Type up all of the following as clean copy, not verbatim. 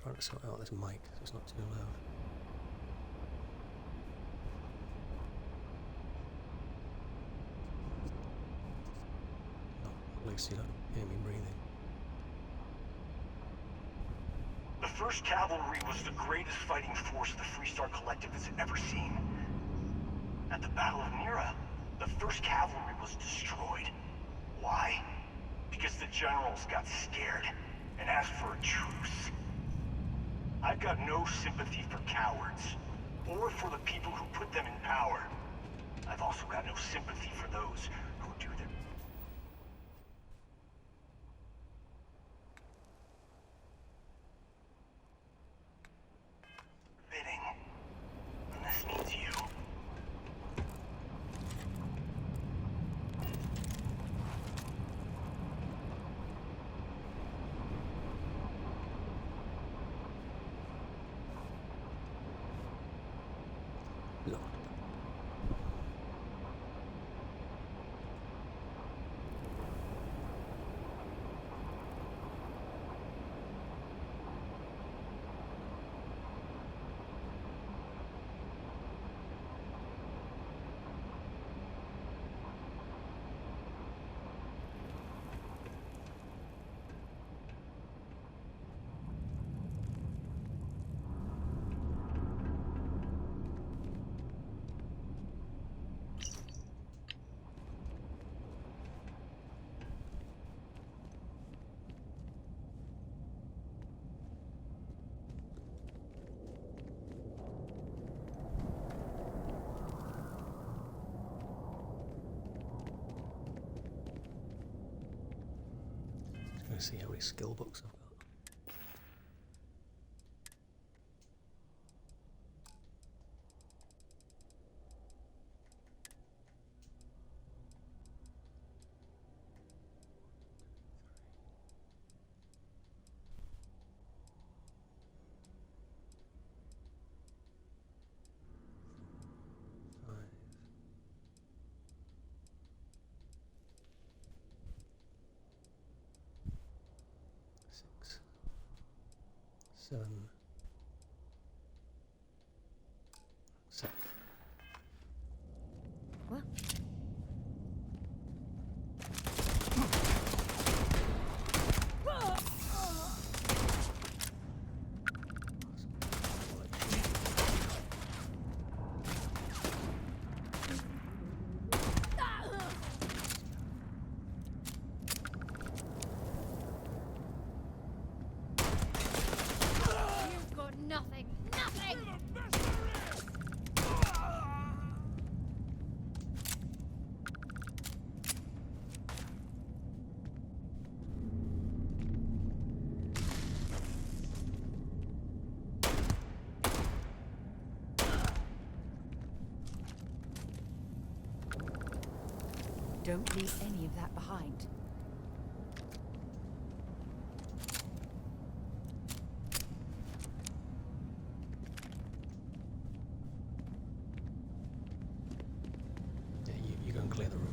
trying to sort out this mic so it's not too loud. At least you don't hear me breathing. The 1st Cavalry was the greatest fighting force the Freestar Collective has ever seen. At the Battle of Mira, the 1st Cavalry was destroyed. Why? Because the generals got scared and asked for a truce. I've got no sympathy for cowards, or for the people who put them in power. I've also got no sympathy for those who do their... bidding. And this means you. Locked. See how many skill books I've got. Five. 6, 7, 7. What? You've got nothing. Nothing! Don't leave any of that behind. Yeah, you go and clear the room.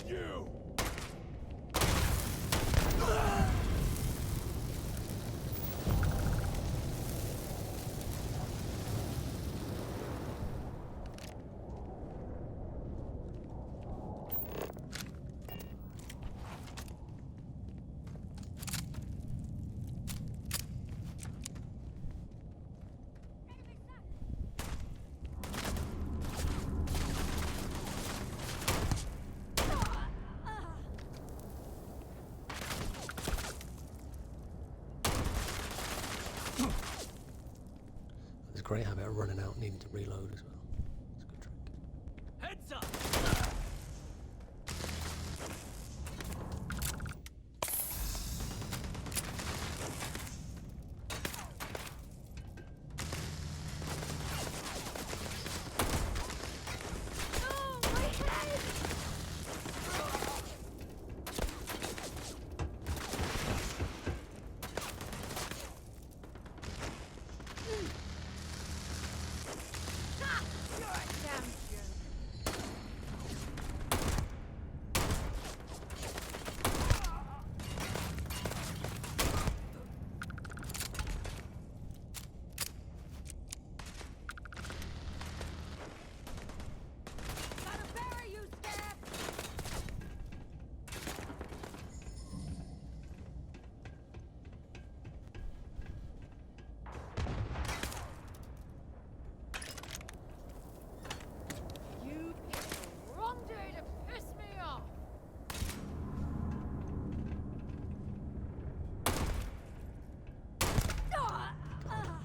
on you! There's a great habit of running out and needing to reload as well. It's a good trick. Heads up! Oh, my head! Ha! You're a damn joke. Gotta bury you, Steph! You picked the wrong day to piss me off! Ah! Ah!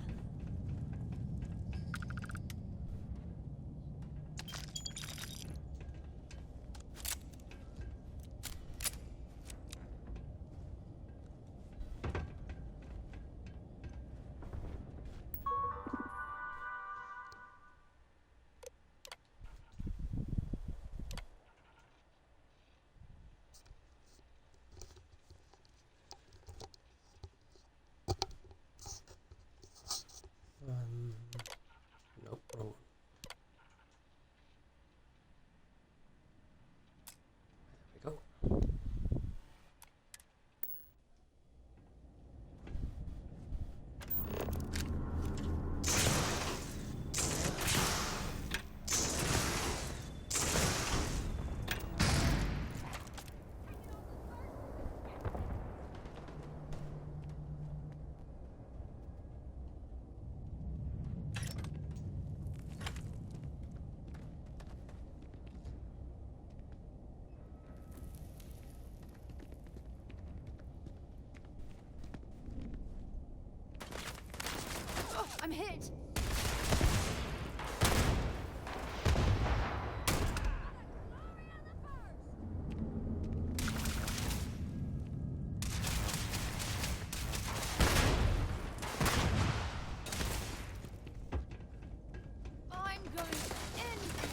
Nope, wrong one. There we go. Oh, I'm hit! I'm going to end you!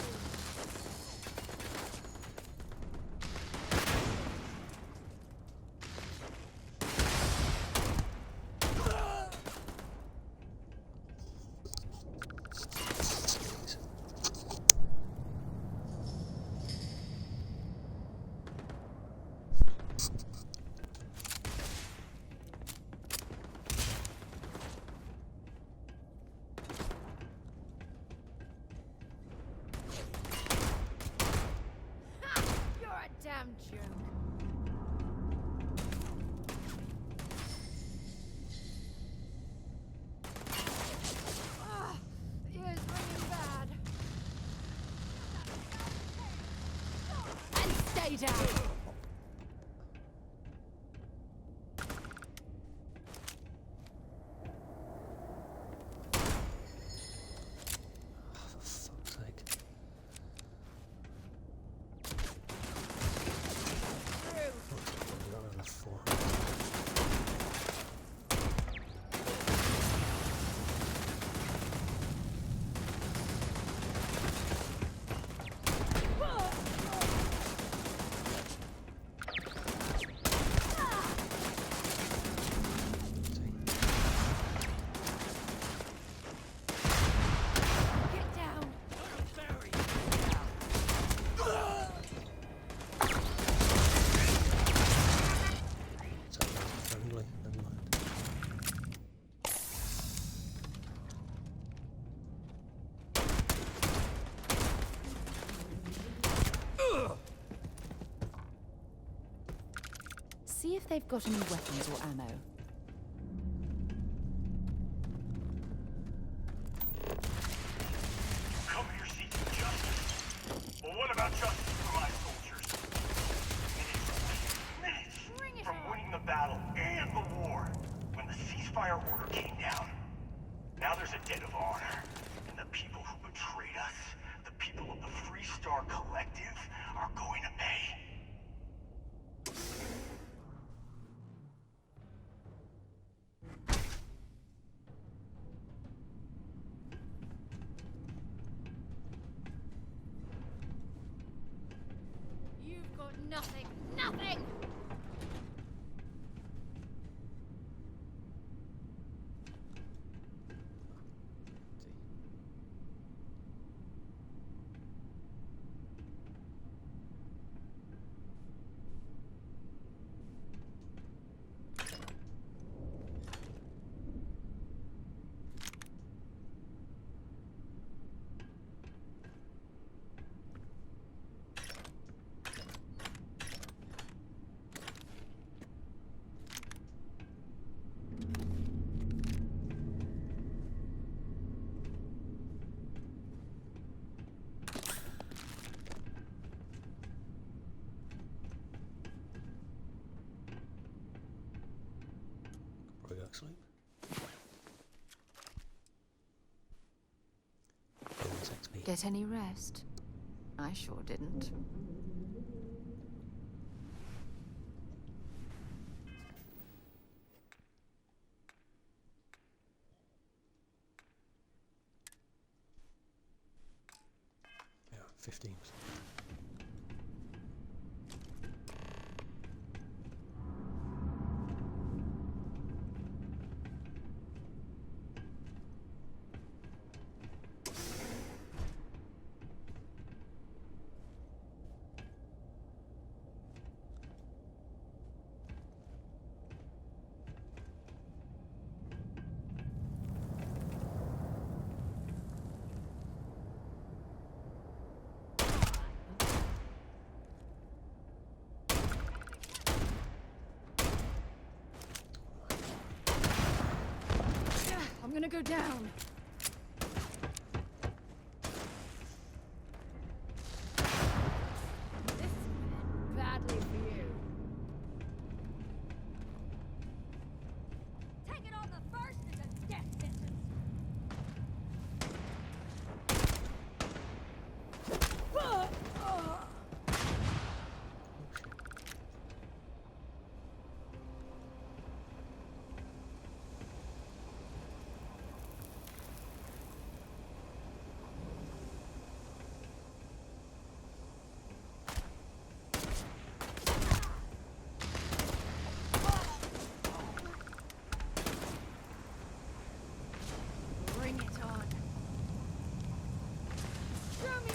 Ha! You're a damn joke! Ah, ears ringing bad. And stay down! For fuck's sake. Through. We've got another 4. see if they've got any weapons or ammo. Come here seeking justice. Well, what about justice for my soldiers? Minutes from winning the battle and the war, when the ceasefire order came down. Now there's a debt of honor, and the people who betrayed us, the people of the Free Star Collective, are going to pay. You've got nothing. Nothing! Probably go to sleep. Bonus XP. Get any rest? I sure didn't. Yeah, 15%. I'm gonna go down. This is gonna end badly for you. Take it on the first is a death sentence. Bring it on. Show me.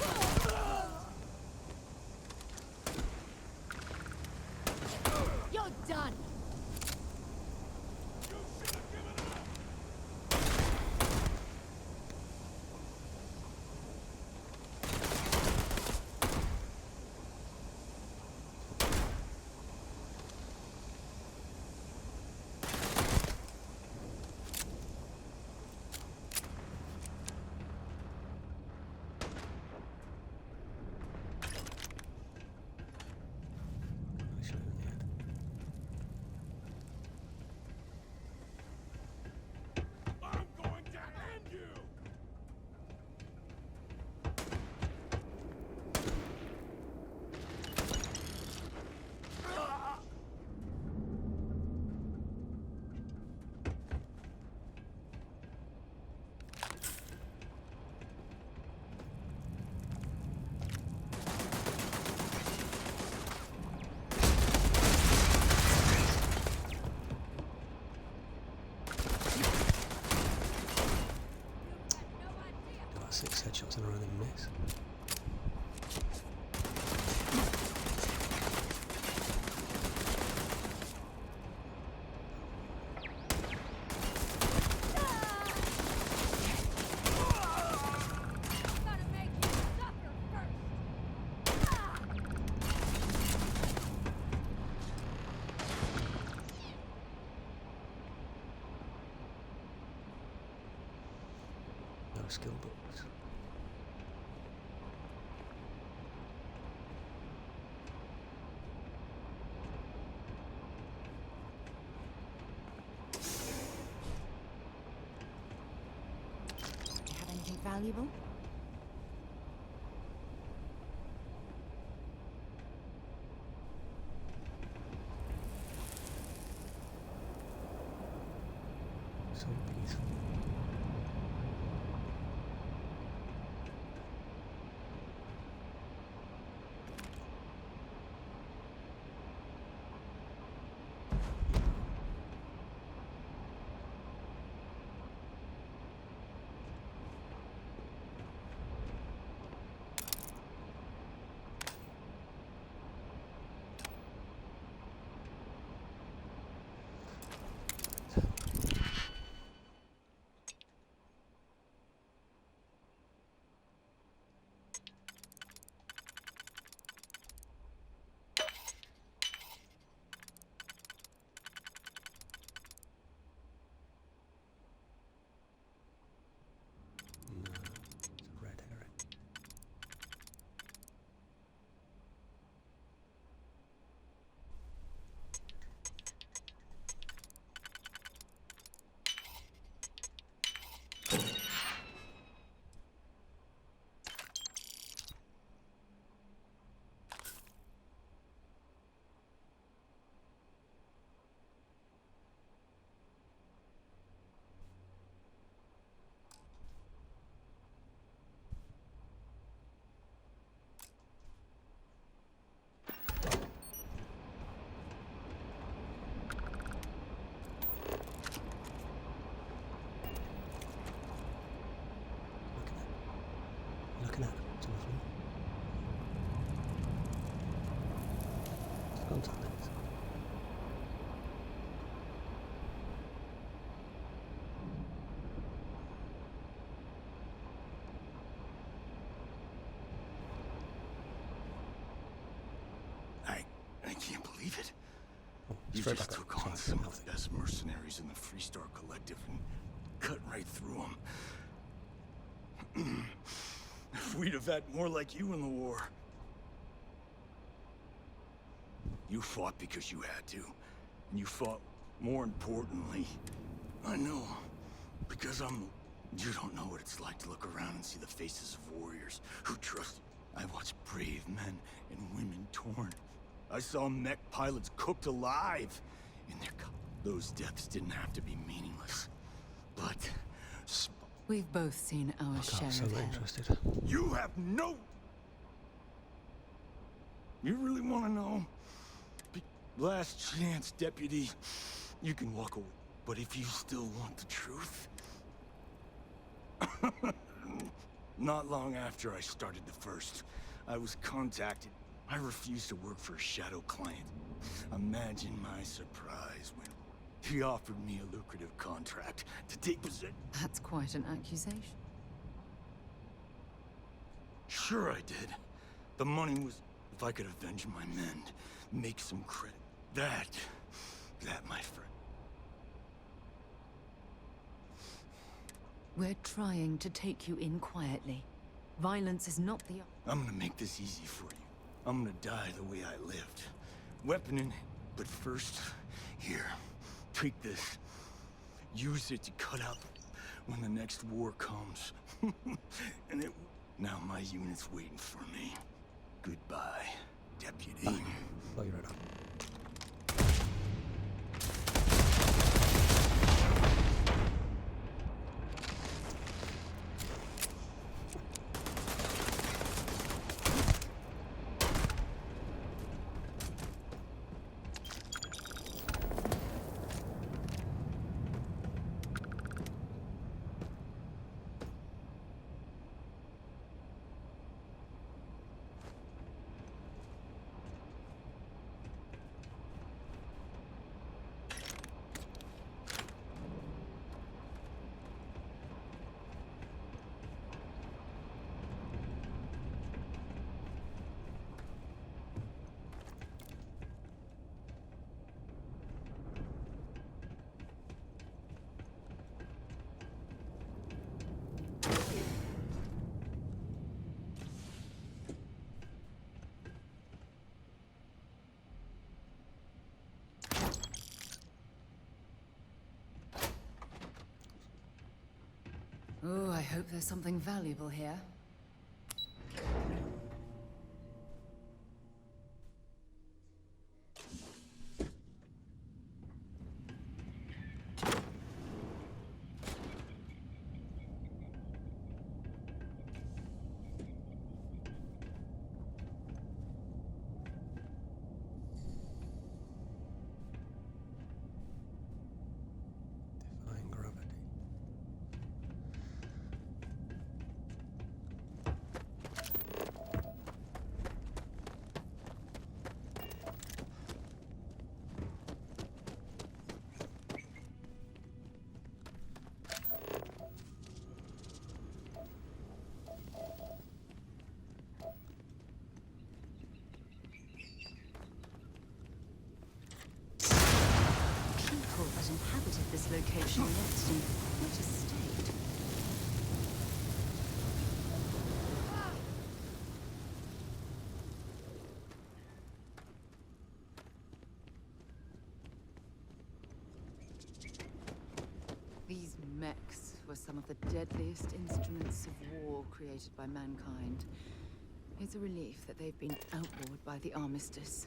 You're done. Really shoot him in the head. I'm going to end you! Do like 6 headshots in a row and then miss. Gotta make you suffer first. skill books. Do you have anything valuable? So peaceful. No, it's a red herring. Looking at it. It's lovely. It's contact lens. I can't believe it. Oh, You straight just back up. took on Sorry, some of healthy. the best mercenaries in the Freestar Collective and cut right through them. If we'd have had more like you in the war. You fought because you had to. And you fought, more importantly, I know, because You don't know what it's like to look around and see the faces of warriors who trust you. I watched brave men and women torn. I saw mech pilots cooked alive in their Those deaths didn't have to be meaningless. But... We've both seen our share I'm so of not hell. interested. You have no... You really want to know? Last chance, Deputy. You can walk away. But if you still want the truth... Not long after I started the first, I was contacted. I refused to work for a shadow client. Imagine my surprise when he offered me a lucrative contract to take possession. That's quite an accusation. Sure I did. The money was... If I could avenge my men, make some credit. That, my friend. We're trying to take you in quietly. Violence is not the... I'm gonna make this easy for you. I'm gonna die the way I lived. Weapon in hand. But first, here, take this. Use it to cut out when the next war comes. And it... Now my unit's waiting for me. Goodbye, Deputy. Blow your head up. hope there's something valuable here. Defying gravity. People that inhabited this location lived in quite a state. These mechs were some of the deadliest instruments of war created by mankind. It's a relief that they've been outlawed by the Armistice.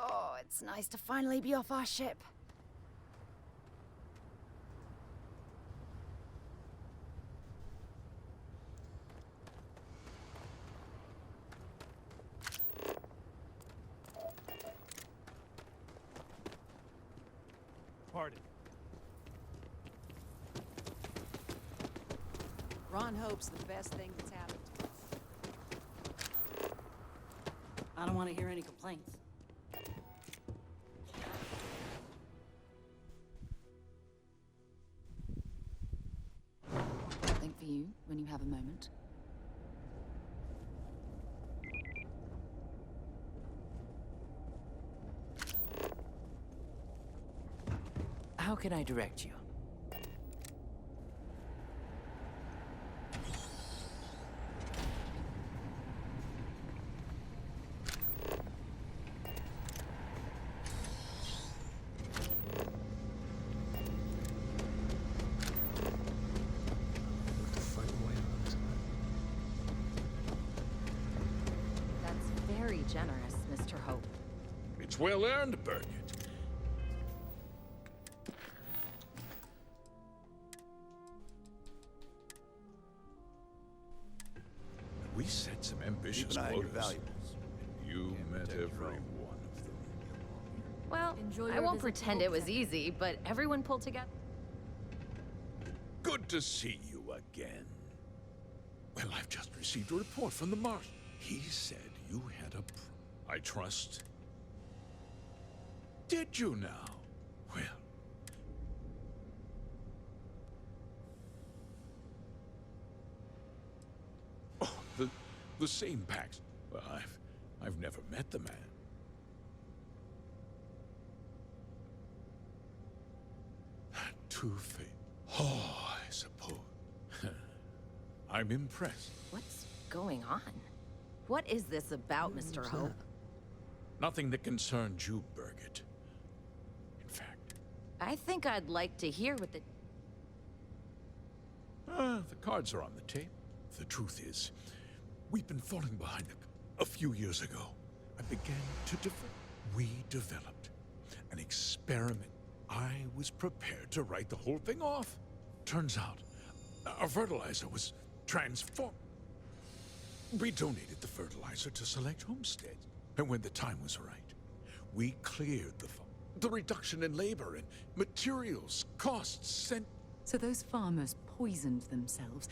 Oh, it's nice to finally be off our ship. Pardon. Ron hopes the best thing that's happened to us. I don't want to hear any complaints. Think for you when you have a moment. How can I direct you? Have to fight my way out of this. That's very generous, Mr. Hope. It's well earned, Birgit. We set some ambitious Keep an eye on your quotas. valuables. You met protect your every own. one of them. Well, Enjoy I your won't visit to pretend Hope it was Center. easy, but everyone pulled together. Good to see you again. Well, I've just received a report from the Marshal. He said you had a... I trust. Did you now? Well... Oh, the same Pax. Well, I've never met the man. Two-Face. Oh, I suppose. I'm impressed. What's going on? What is this about, Mr. Hope? Nothing that concerns you, Birgit. In fact, I think I'd like to hear what the... the cards are on the table. The truth is, we've been falling behind a few years ago. I began to we developed an experiment. I was prepared to write the whole thing off. Turns out, our fertilizer was transformed. We donated the fertilizer to select homesteads. And when the time was right, we cleared the reduction in labor and materials, costs, and... So those farmers poisoned themselves,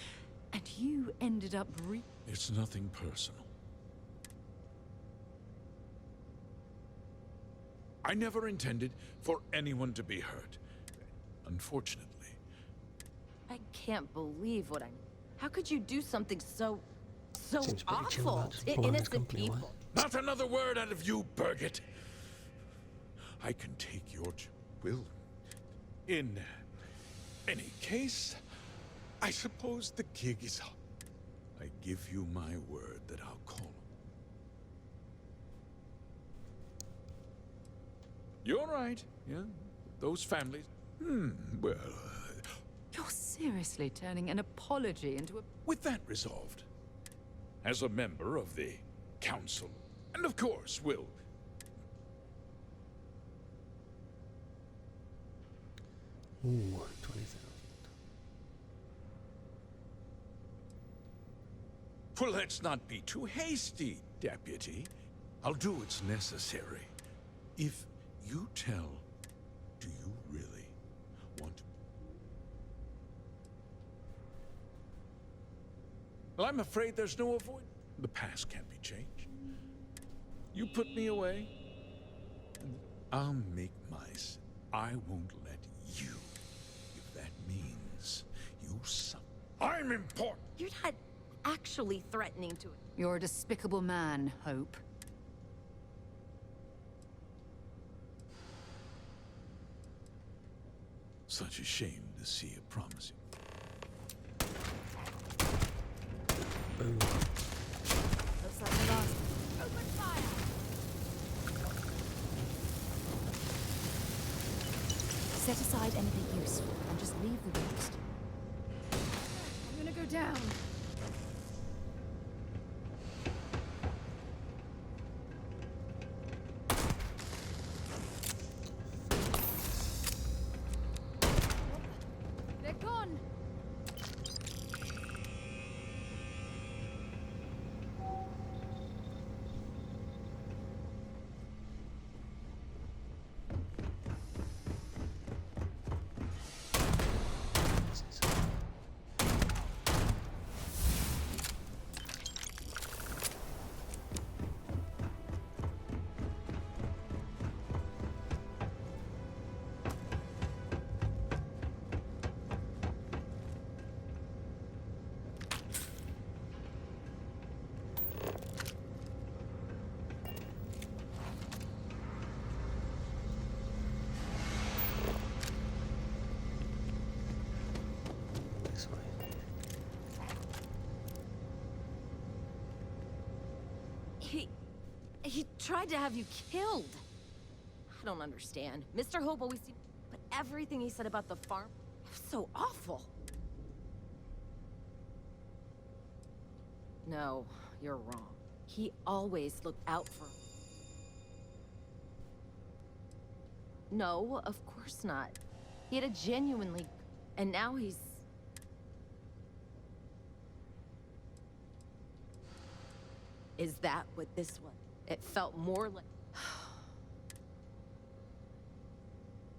and you ended up It's nothing personal. I never intended for anyone to be hurt. Unfortunately, I can't believe what I'm... How could you do something so Seems pretty chill awful about just to blowing the innocent company away. people? Not another word out of you, Birgit. I can take your will. In any case, I suppose the gig is up. I give you my word that I'll call him. You're right, yeah. Those families. Well, You're seriously turning an apology into a... with that resolved, as a member of the council, and of course, will. Ooh, 20,000. Well, let's not be too hasty, Deputy. I'll do what's necessary. If you tell, do you really want to? Well, I'm afraid there's no avoid. The past can't be changed. You put me away, and I'll make my... I won't let you, if that means you suffer. I'm important! You're not actually threatening to... You're a despicable man, Hope. Such a shame to see it promising. Boom. Looks like we lost. Open fire! Set aside anything useful and just leave the rest. I'm gonna go down. They're gone. This way. He tried to have you killed. I don't understand. Mr. Hope always seemed... But everything he said about the farm was so awful. No, you're wrong. He always looked out for... No, of course not. He had a genuinely... And now he's... Is that what this was? It felt more like...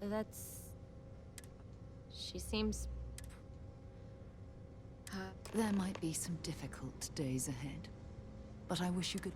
That's... She seems... There might be some difficult days ahead, but I wish you good...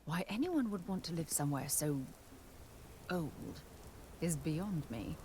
Why anyone would want to live somewhere so... old is beyond me.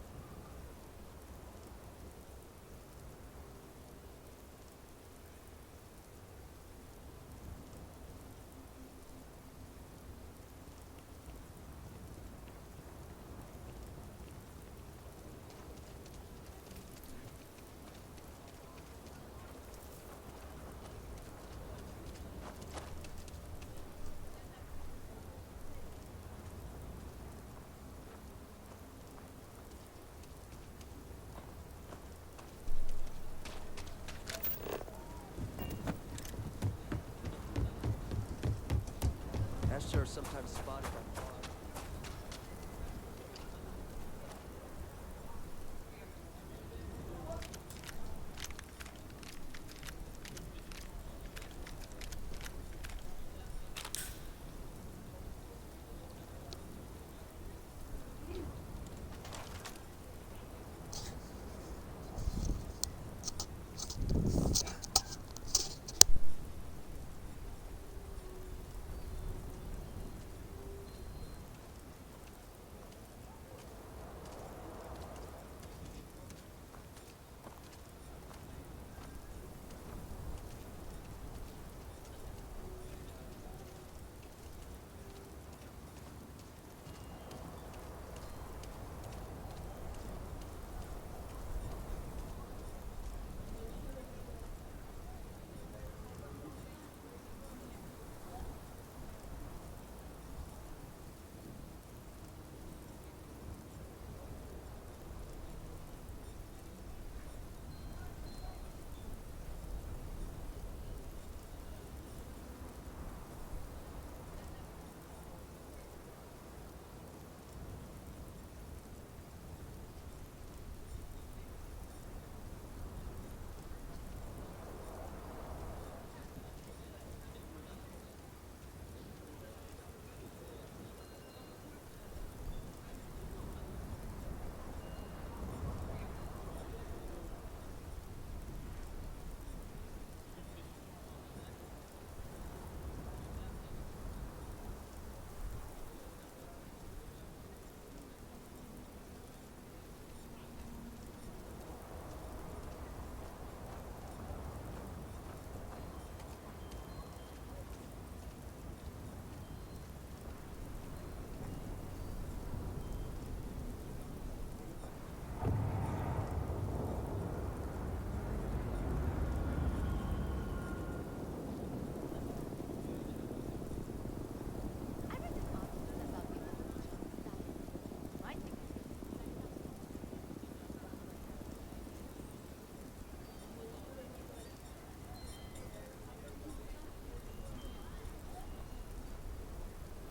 Ghosts are sometimes spotted on fog.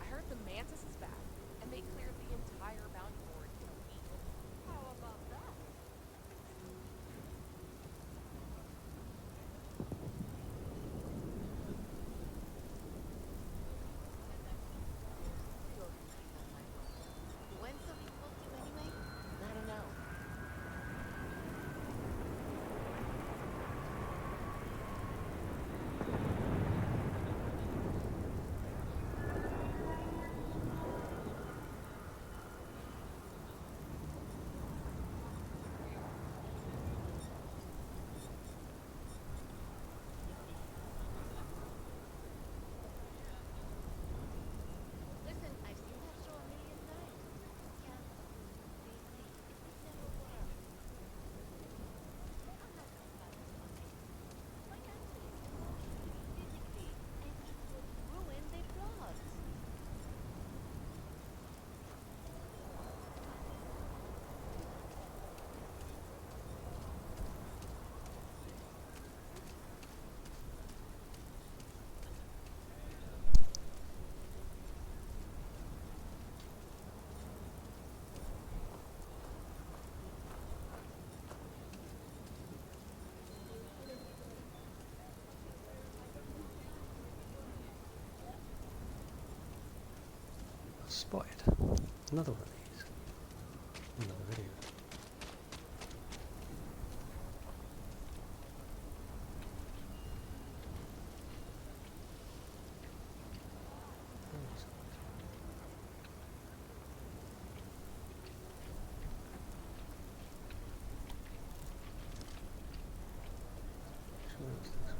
I heard the Mantis is back, and they cleared the entire bounty board in a week. How about that? When's the week due anyway? I don't know. Listen, I've seen that show a million times. Yeah, basically, it would never work. I'm not gonna stop this one. Financially, emotionally, physically, and it would ruin their plots. Spotted another one of these. Another video. Sure it's this one.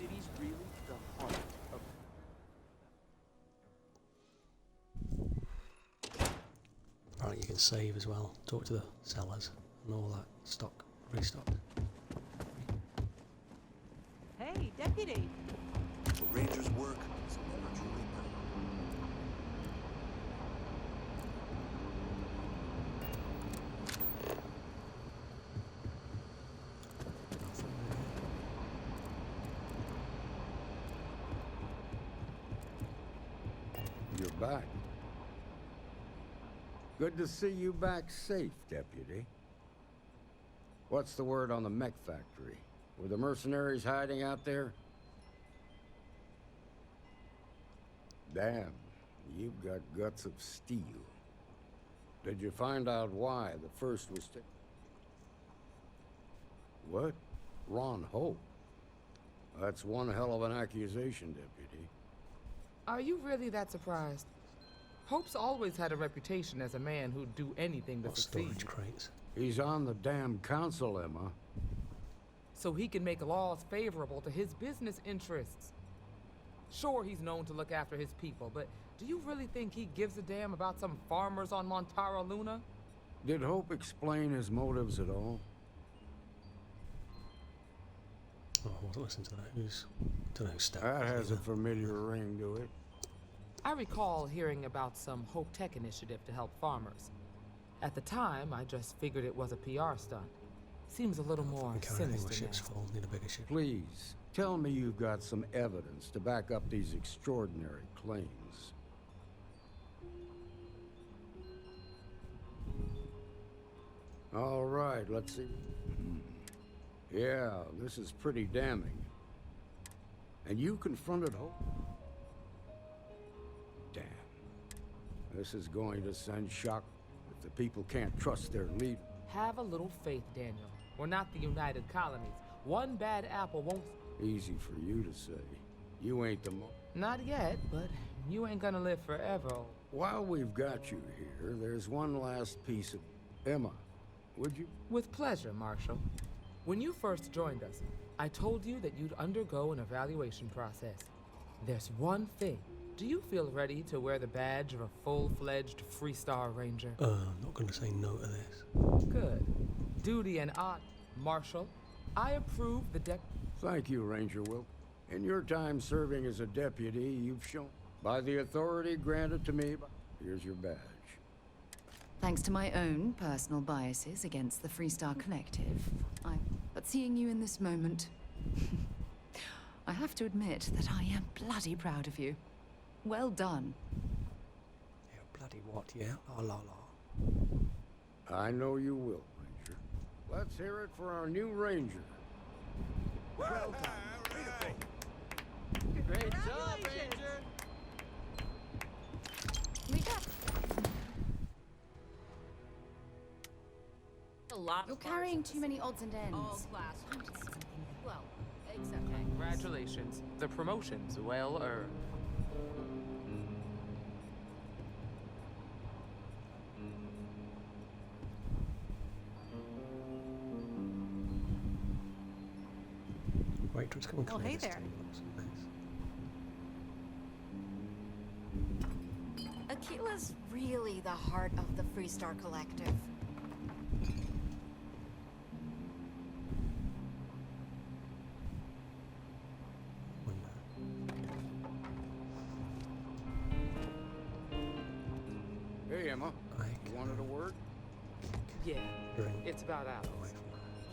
city's really the heart of... Apparently you can save as well. Talk to the sellers and all that stock, restock. Hey, deputy. The Rangers work, so never truly know. You're back. Good to see you back safe, Deputy. What's the word on the mech factory? Were the mercenaries hiding out there? Damn, you've got guts of steel. Did you find out why the first was What? Ron Hope? That's one hell of an accusation, Deputy. Are you really that surprised? Hope's always had a reputation as a man who'd do anything to What succeed. storage crates? He's on the damn council, Emma. So he can make laws favorable to his business interests. Sure, he's known to look after his people, but do you really think he gives a damn about some farmers on Montara Luna? Did Hope explain his motives at all? Oh, I wasn't listening to that. Don't know who's That has a familiar ring to it. I recall hearing about some Hope Tech initiative to help farmers. At the time, I just figured it was a PR stunt. Seems a little more sinister ship's now. full. Need a bigger ship. Please, tell me you've got some evidence to back up these extraordinary claims. All right, let's see. Yeah, this is pretty damning. And you confronted Hope? Damn. This is going to send shock if the people can't trust their leader. Have a little faith, Daniel. We're not the United Colonies. One bad apple won't... Easy for you to say. You ain't the Not yet, but you ain't gonna live forever. While we've got you here, there's one last piece of... Emma, would you? With pleasure, Marshal. When you first joined us, I told you that you'd undergo an evaluation process. There's one thing. Do you feel ready to wear the badge of a full-fledged Freestar Ranger? I'm not going to say no to this. Good. Duty and honor. Marshal, I approve the Thank you, Ranger Wilk. In your time serving as a deputy, you've shown, by the authority granted to me, here's your badge. Thanks to my own personal biases against the Freestar Collective, but seeing you in this moment, I have to admit that I am bloody proud of you. Well done. Yeah, bloody what, yeah? La la la. I know you will, Ranger. Let's hear it for our new Ranger. Well done. Great job, Ranger! We got a lot. You're carrying too many odds and ends. All class. Well, except Congratulations. The promotion's well earned. Waitress, come and Oh, clear hey this there. table. Nice. Aquila's really the heart of the Freestar Collective. Hey, Emma. You wanted a word? Yeah, Drink. it's about Alex.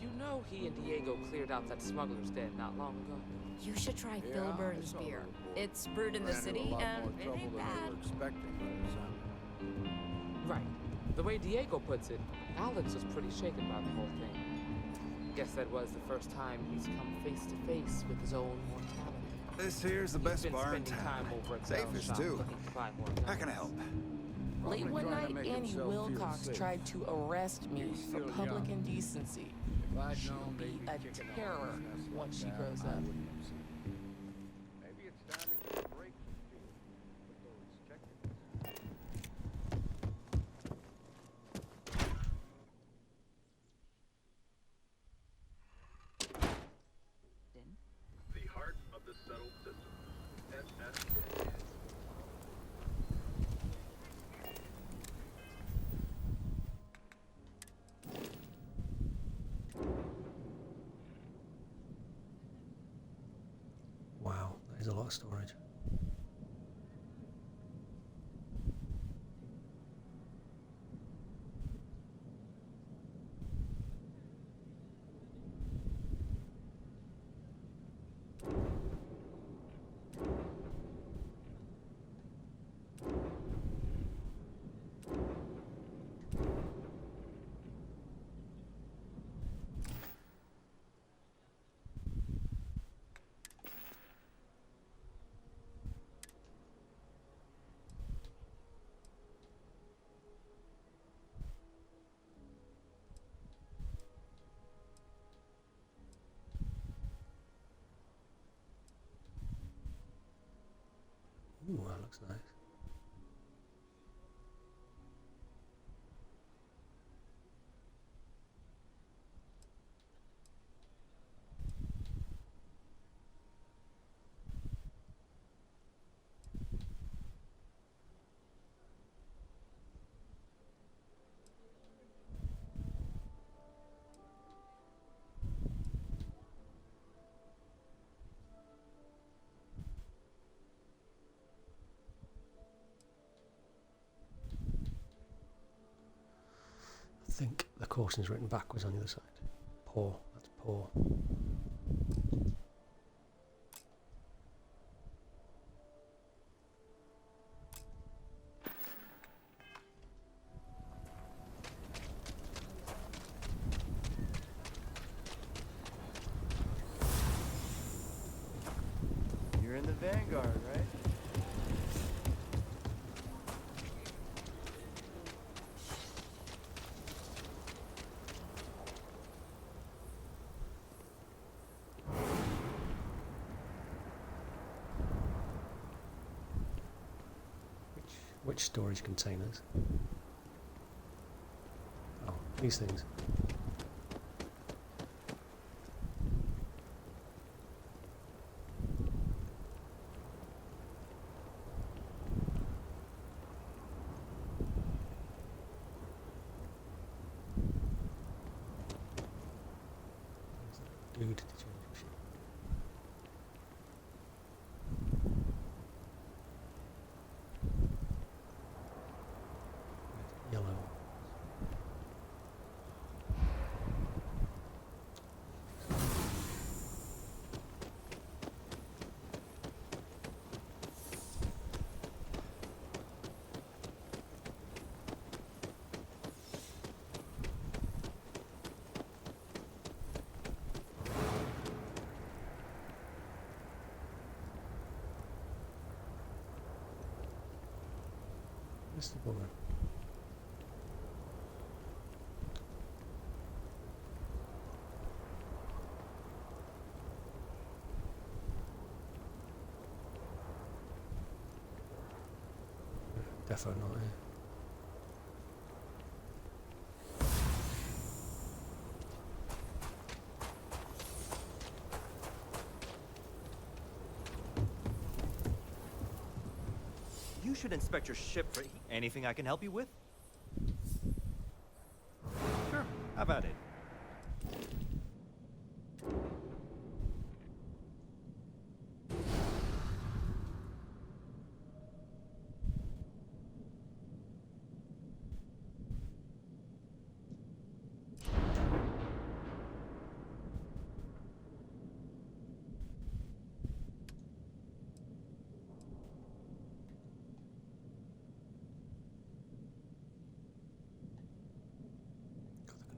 You know he and Diego cleared out that smuggler's den not long ago. You should try Yeah, Phil I Burns saw beer. the report. It's brewed in the Ran into city a lot and more it trouble ain't than we bad. were expecting by the sound. Right. The way Diego puts it, Alex was pretty shaken by the whole thing. Guess that was the first time he's come face to face with his own mortality. This here's the He's best been bar in spending town. time over at Bell's Safest shop too. looking to buy more How can I guns. help? Late Probably one trying to night, make Annie himself feel Wilcox safe. tried to arrest me He's for still public young. indecency. If I'd She'll known be they'd a be kicking terror all this mess once she down, grows I up. wouldn't have seen it. Maybe it's time to get a break from being with those technicals. The heart of There's a lot of storage. Ooh, that looks nice. I think the caution's written backwards on the other side. Poor, that's poor. You're in the Vanguard, right? Which storage containers? Oh, these things. Dude, to change machine. Yellow. Mr. Boomer. Defo not here. You should inspect your ship for anything I can help you with. Sure, how about it?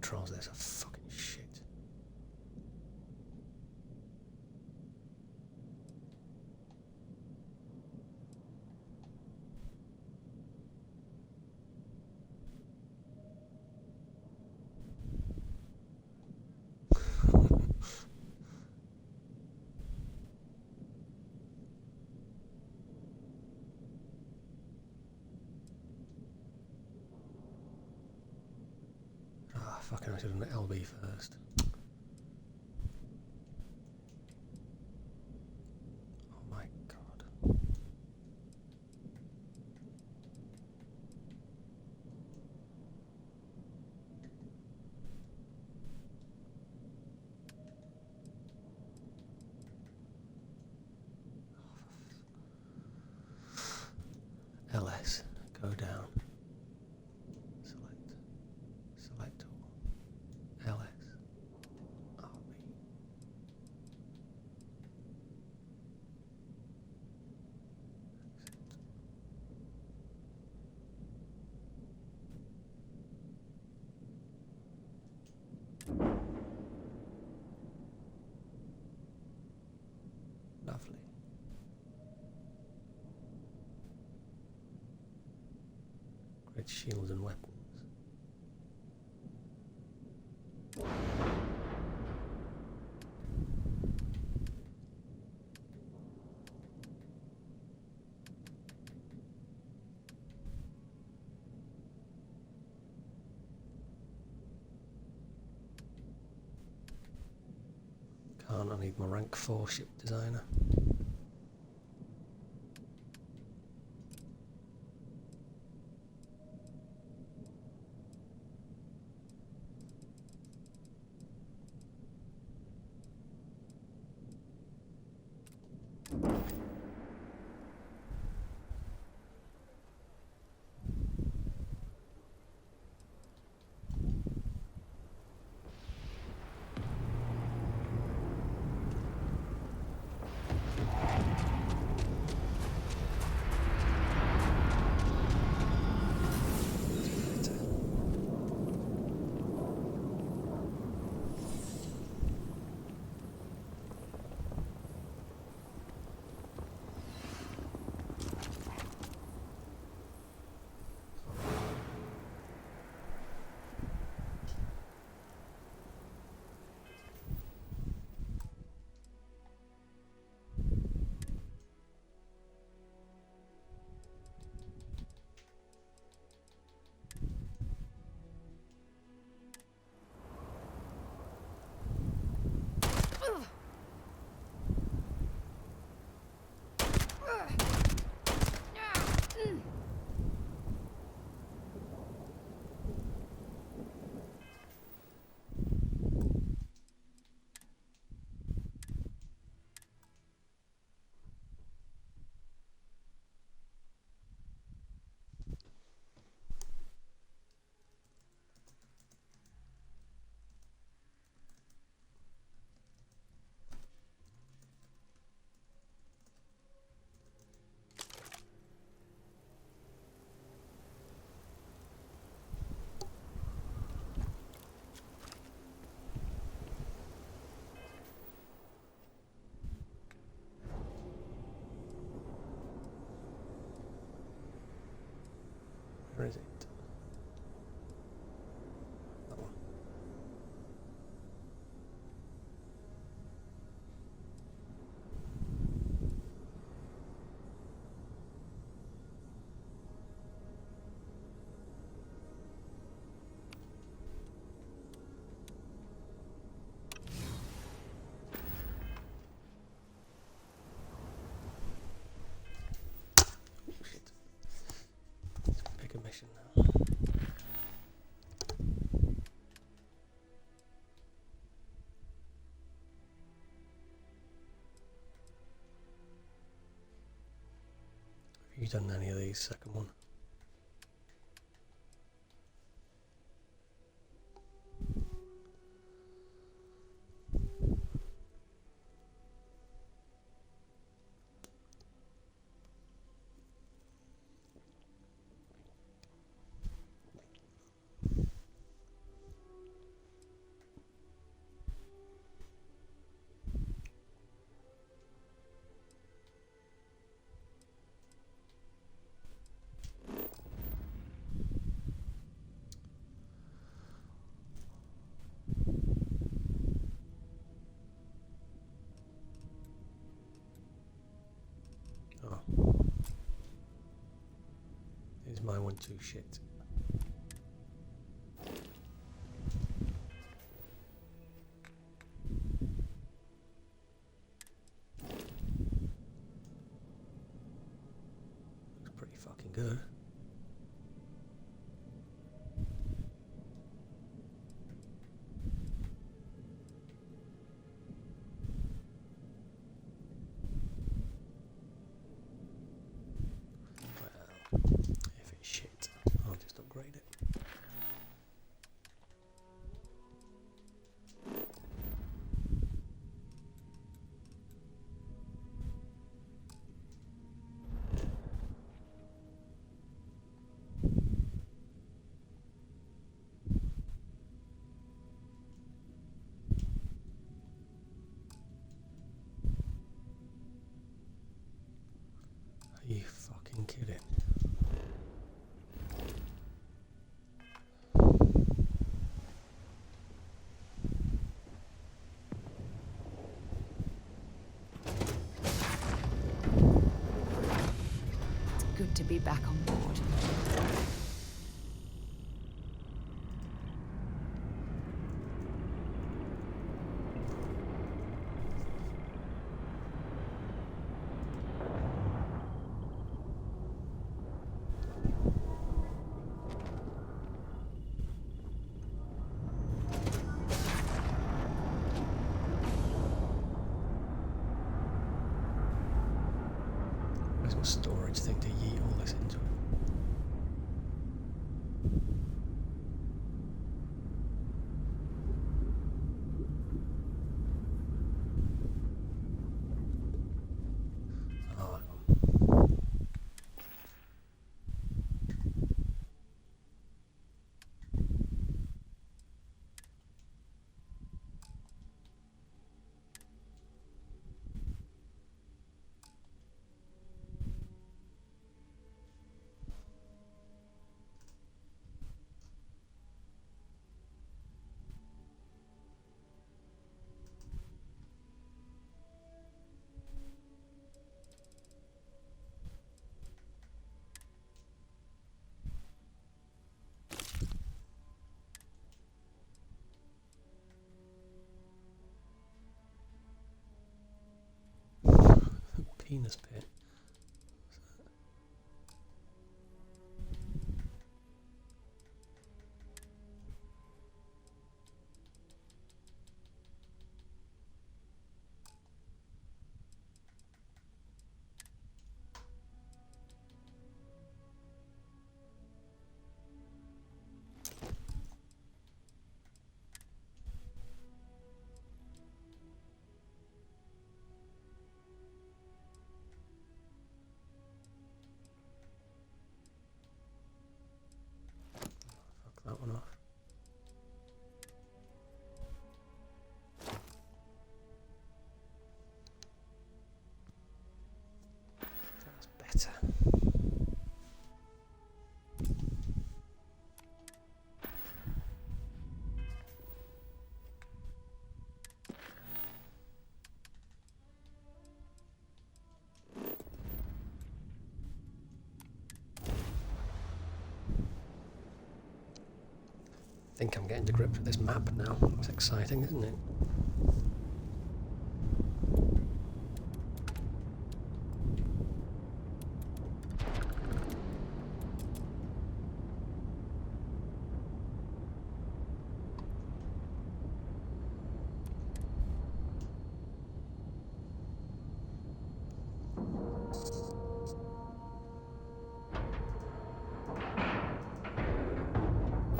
Controls, there's a fucking shit. Ah, fucking I should have done LB first. Oh my god. Upgrade shields and weapons. Can't, I need my rank 4 ship designer. Where is it? That one. Shit. It's a bigger mission now. Have you done any of these? Second one? Oh. Is my one too shit? Looks pretty fucking good. If it's shit, I'll just upgrade it. great to be back on board. Where's my storage thing to yeet all this into it? Oh, hang on. Penis pit. Fuck that one off. That's better. I think I'm getting to grips with this map now. It's exciting, isn't it?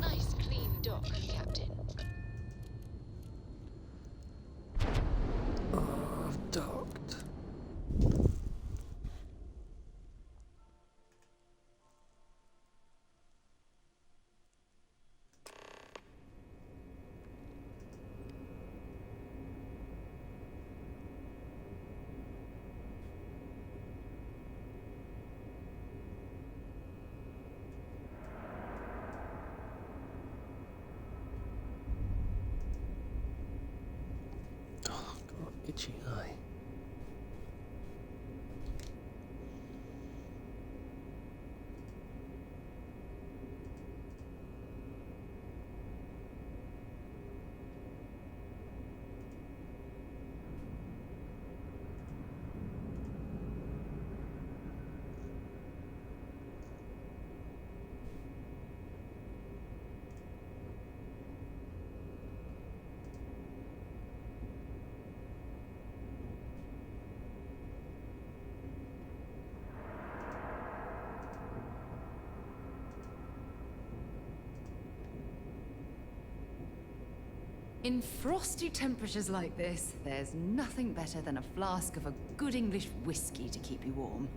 Nice clean dock, Captain. Oh, I've docked. Oh, God, itchy eye. In frosty temperatures like this, there's nothing better than a flask of a good English whiskey to keep you warm.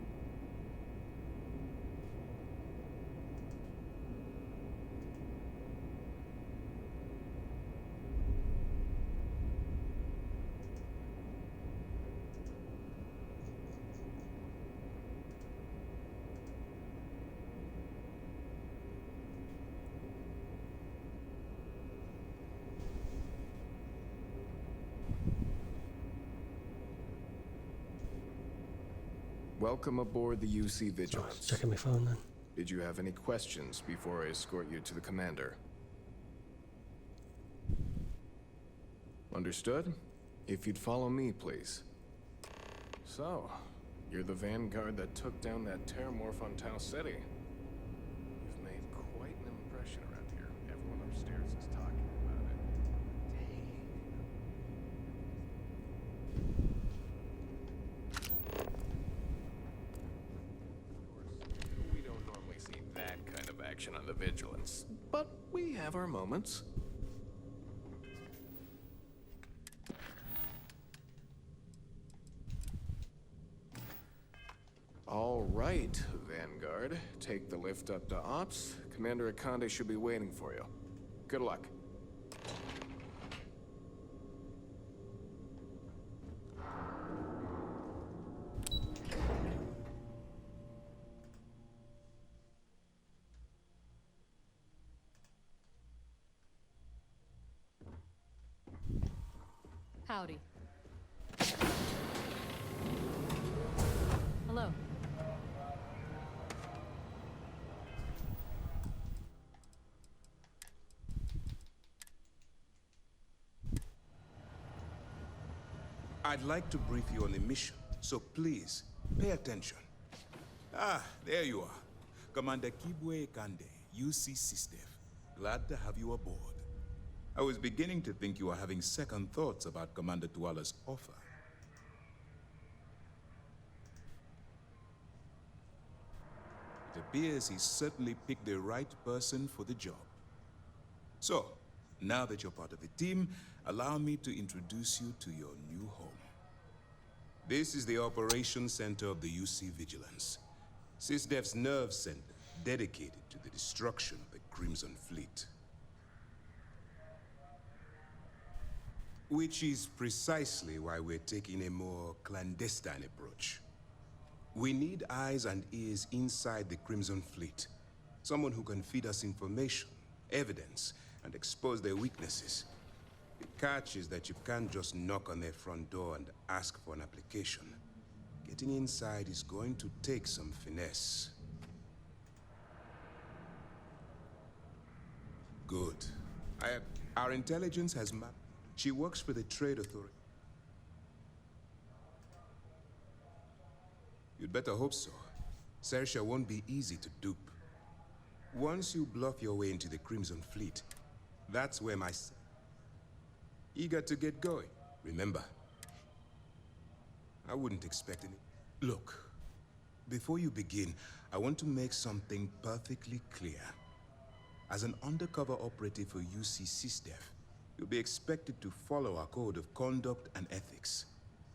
Welcome aboard the UC So, Vigilance. checking my phone then. Did you have any questions before I escort you to the commander? Understood? If you'd follow me, please. So, you're the vanguard that took down that terramorph on Tau City. You've made quite an impression around here. Everyone upstairs is talking about it. Dang. We don't normally see that kind of action on the Vigilance, but we have our moments. All right, Vanguard. Take the lift up to Ops. Commander Akande should be waiting for you. Good luck. Howdy. Hello. I'd like to brief you on a mission, so please, pay attention. Ah, there you are. Commander Kibwe Kande, UC SysDev. Glad to have you aboard. I was beginning to think you were having second thoughts about Commander Tuala's offer. It appears he's certainly picked the right person for the job. So, now that you're part of the team, allow me to introduce you to your new home. This is the Operations Center of the UC Vigilance, SysDev's nerve center dedicated to the destruction of the Crimson Fleet. Which is precisely why we're taking a more clandestine approach. We need eyes and ears inside the Crimson Fleet. Someone who can feed us information, evidence, and expose their weaknesses. The catch is that you can't just knock on their front door and ask for an application. Getting inside is going to take some finesse. Good. Our intelligence has mapped. She works for the Trade Authority. You'd better hope so. Sersha won't be easy to dupe. Once you bluff your way into the Crimson Fleet, that's where my... Eager to get going, remember. I wouldn't expect any... Look, before you begin, I want to make something perfectly clear. As an undercover operative for UC SysDev, you'll be expected to follow our code of conduct and ethics.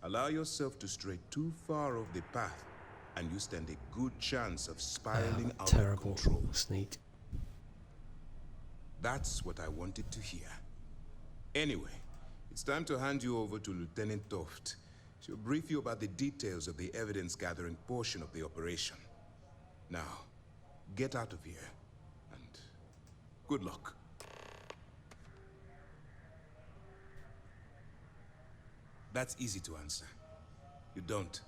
Allow yourself to stray too far off the path, and you stand a good chance of spiraling out of control. Sneak. That's what I wanted to hear. Anyway, it's time to hand you over to Lieutenant Toft. She'll brief you about the details of the evidence-gathering portion of the operation. Now, get out of here, and good luck. That's easy to answer. You don't.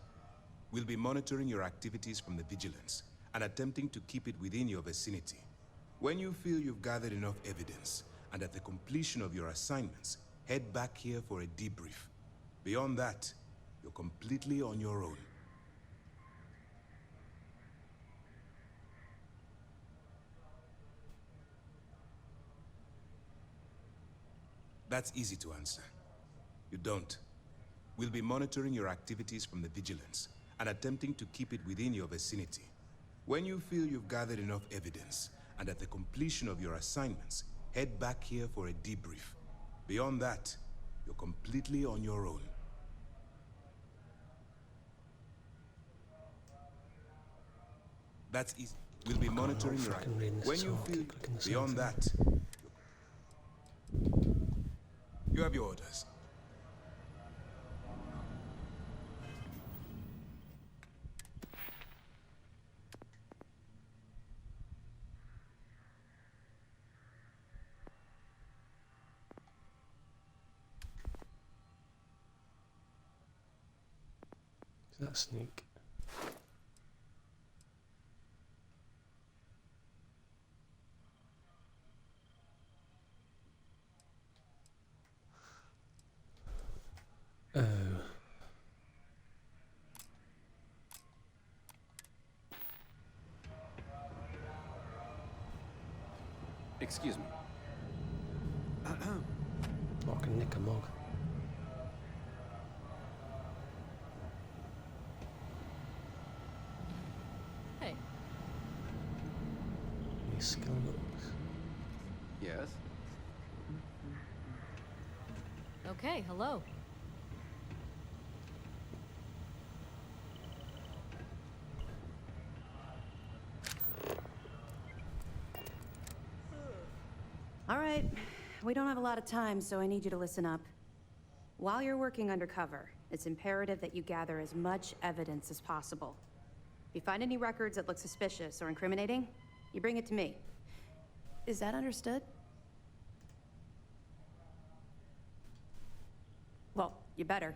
We'll be monitoring your activities from the Vigilance and attempting to keep it within your vicinity. When you feel you've gathered enough evidence, and at the completion of your assignments, head back here for a debrief. Beyond that, you're completely on your own. That's easy to answer. You don't. We'll be monitoring your activities from the Vigilance and attempting to keep it within your vicinity. When you feel you've gathered enough evidence, and at the completion of your assignments, head back here for a debrief. Beyond that, you're completely on your own. That's easy. We'll be monitoring your activities. When you feel beyond that, you have your orders. Is that sneak? Excuse me. Or I can nick a mug. Hey. Any skill books? Yes? Okay, hello. All right. We don't have a lot of time, so I need you to listen up. While you're working undercover, it's imperative that you gather as much evidence as possible. If you find any records that look suspicious or incriminating, you bring it to me. Is that understood? Well, you better.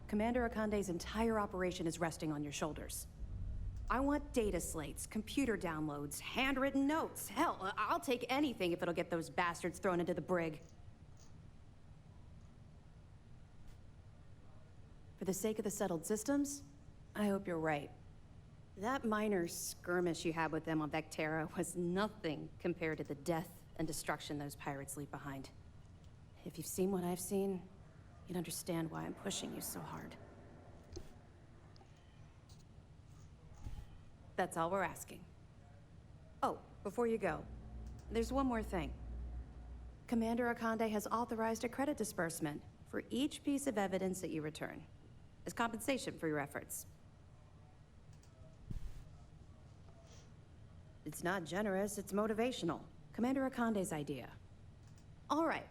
Commander Akande's entire operation is resting on your shoulders. I want data slates, computer downloads, handwritten notes. Hell, I'll take anything if it'll get those bastards thrown into the brig. For the sake of the settled systems, I hope you're right. That minor skirmish you had with them on Vectera was nothing compared to the death and destruction those pirates leave behind. If you've seen what I've seen, you'd understand why I'm pushing you so hard. That's all we're asking. Oh, before you go, there's one more thing. Commander Akande has authorized a credit disbursement for each piece of evidence that you return, as compensation for your efforts. It's not generous, it's motivational. Commander Akande's idea. All right,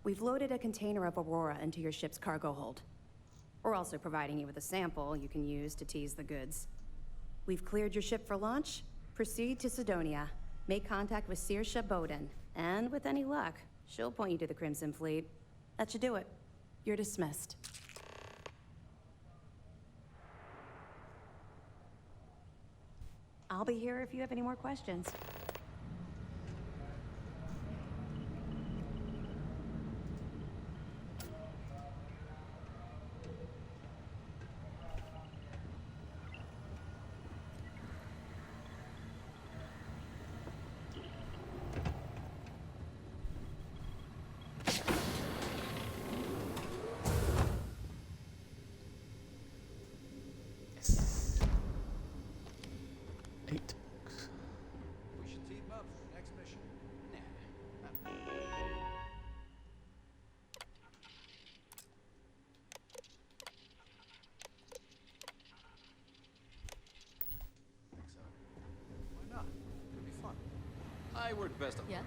we've loaded a container of Aurora into your ship's cargo hold. We're also providing you with a sample you can use to tease the goods. We've cleared your ship for launch. Proceed to Sidonia. Make contact with Saoirse Bowden. And with any luck, she'll point you to the Crimson Fleet. That should do it. You're dismissed. I'll be here if you have any more questions. We should team up for the next mission. Nah. Think so? Why not? Could be fun. I work best on. Yes?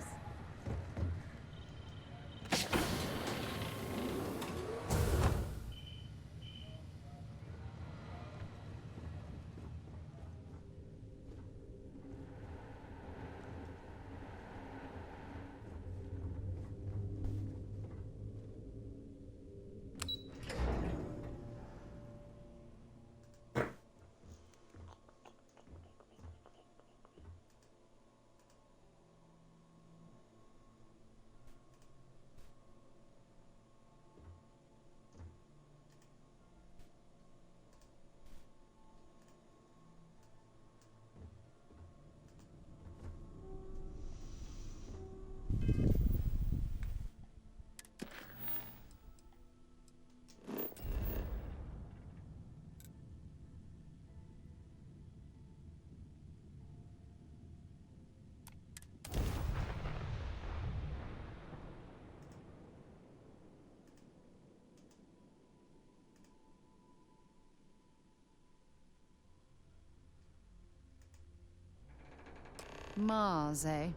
Mars, eh?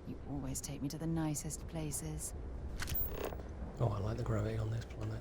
You always take me to the nicest places. Oh, I like the gravity on this planet.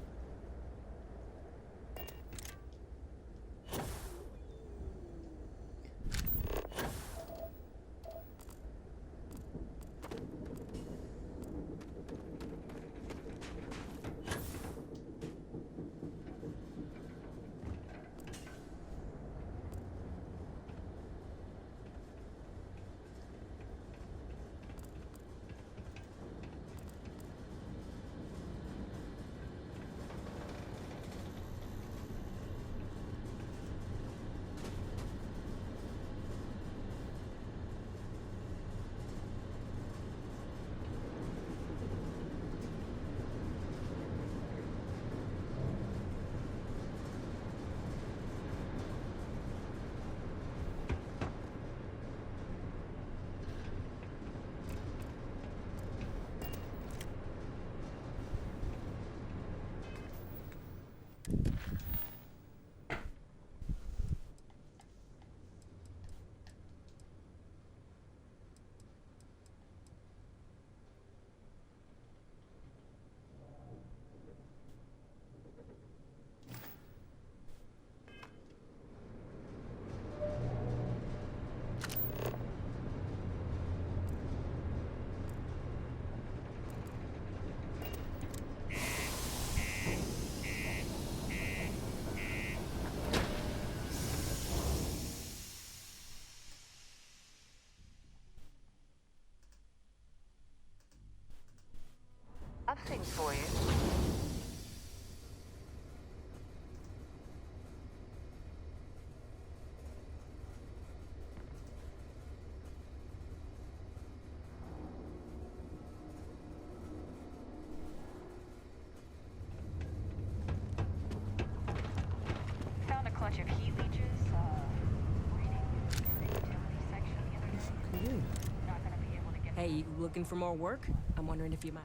Hey, you looking for more work? I'm wondering if you might.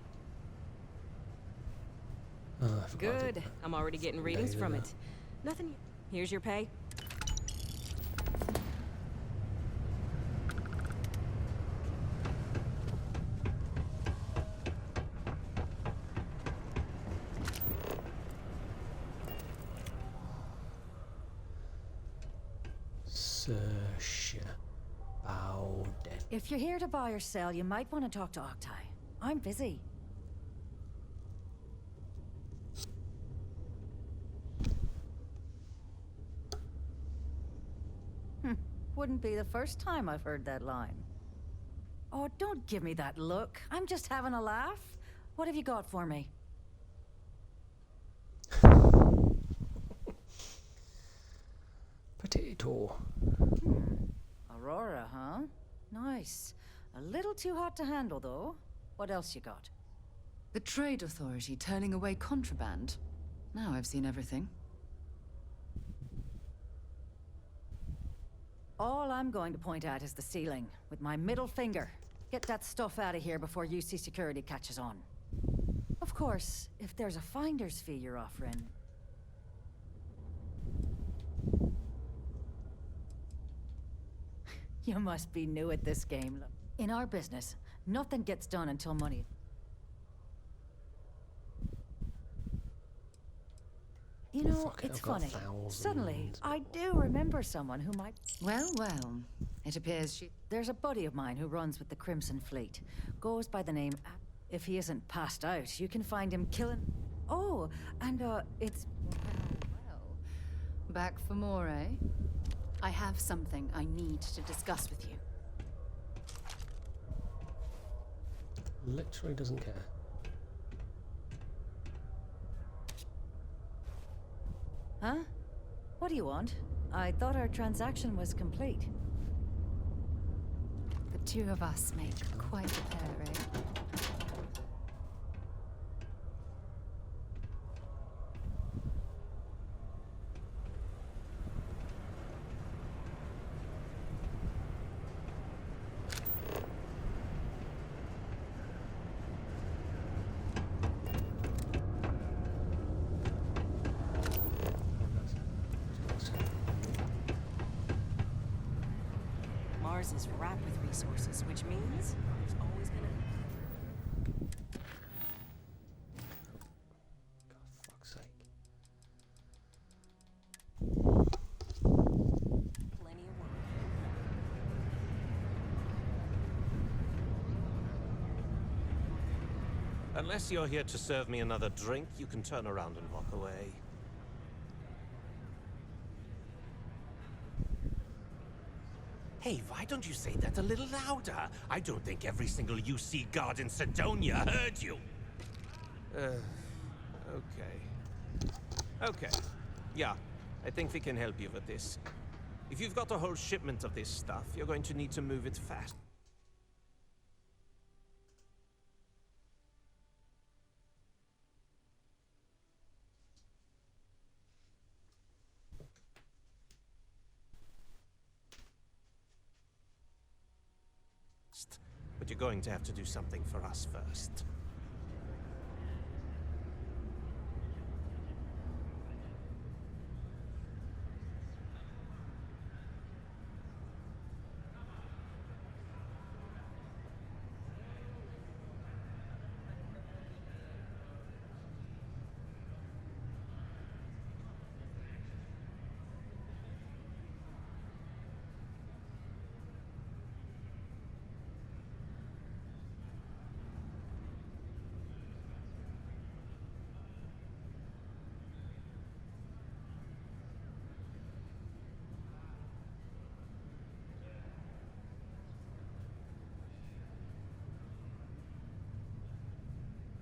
Oh, I forgot I did Good. that. I'm already getting readings Daily from that. it. Nothing. Here's your pay. Search Bowden. If you're here to buy or sell, you might want to talk to Octai. I'm busy. Wouldn't be the first time I've heard that line. Oh, don't give me that look. I'm just having a laugh. What have you got for me? Potato. Aurora, huh? Nice. A little too hot to handle, though. What else you got? The Trade Authority turning away contraband. Now I've seen everything. All I'm going to point at is the ceiling, with my middle finger. Get that stuff out of here before UC security catches on. Of course, if there's a finder's fee you're offering. You must be new at this game. In our business, nothing gets done until money. You know, Fuck it, it's I've got funny. 1,000. Suddenly, I do remember someone who might... Well, well. It appears she... There's a buddy of mine who runs with the Crimson Fleet. Goes by the name... If he isn't passed out, you can find him killing... Oh, and, it's... Well. Back for more, eh? I have something I need to discuss with you. Literally doesn't care. Huh? What do you want? I thought our transaction was complete. The two of us make quite a pair, eh? Mars is wrapped with resources, which means there's always gonna... Fuck's sake. plenty of work. Unless you're here to serve me another drink, you can turn around and walk away. Hey, why don't you say that a little louder? I don't think every single UC guard in Sidonia heard you. Okay. Okay. Yeah, I think we can help you with this. If you've got a whole shipment of this stuff, you're going to need to move it fast. But you're going to have to do something for us first.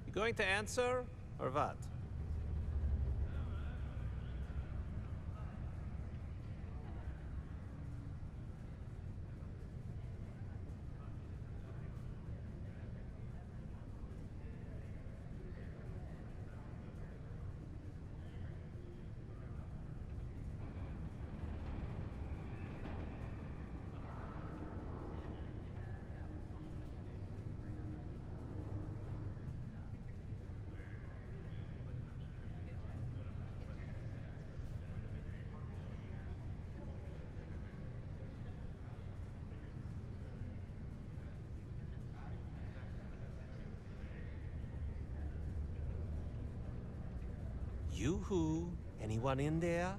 You going to answer, or what? Yoo-hoo. Anyone in there?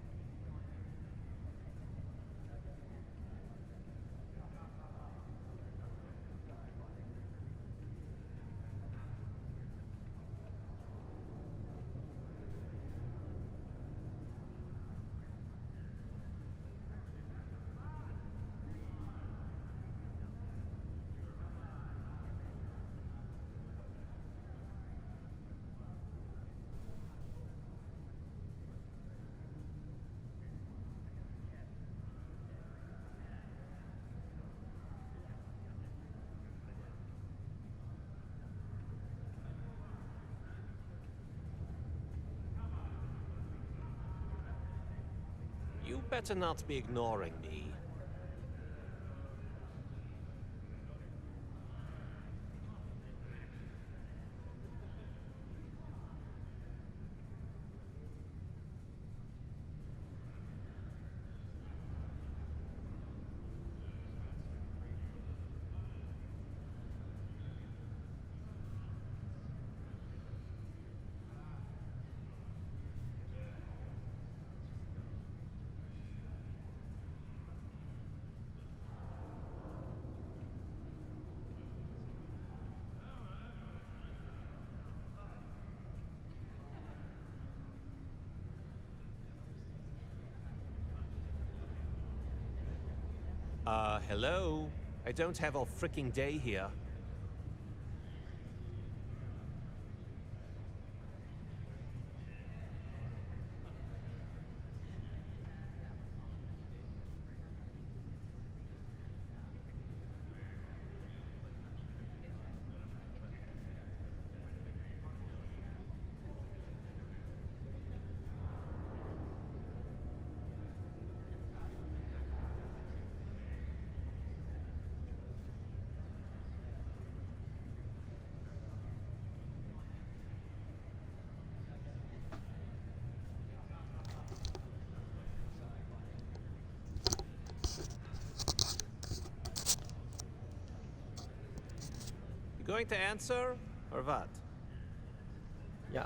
You better not be ignoring me. Hello? I don't have all freaking day here. Going to answer, or what? Yeah,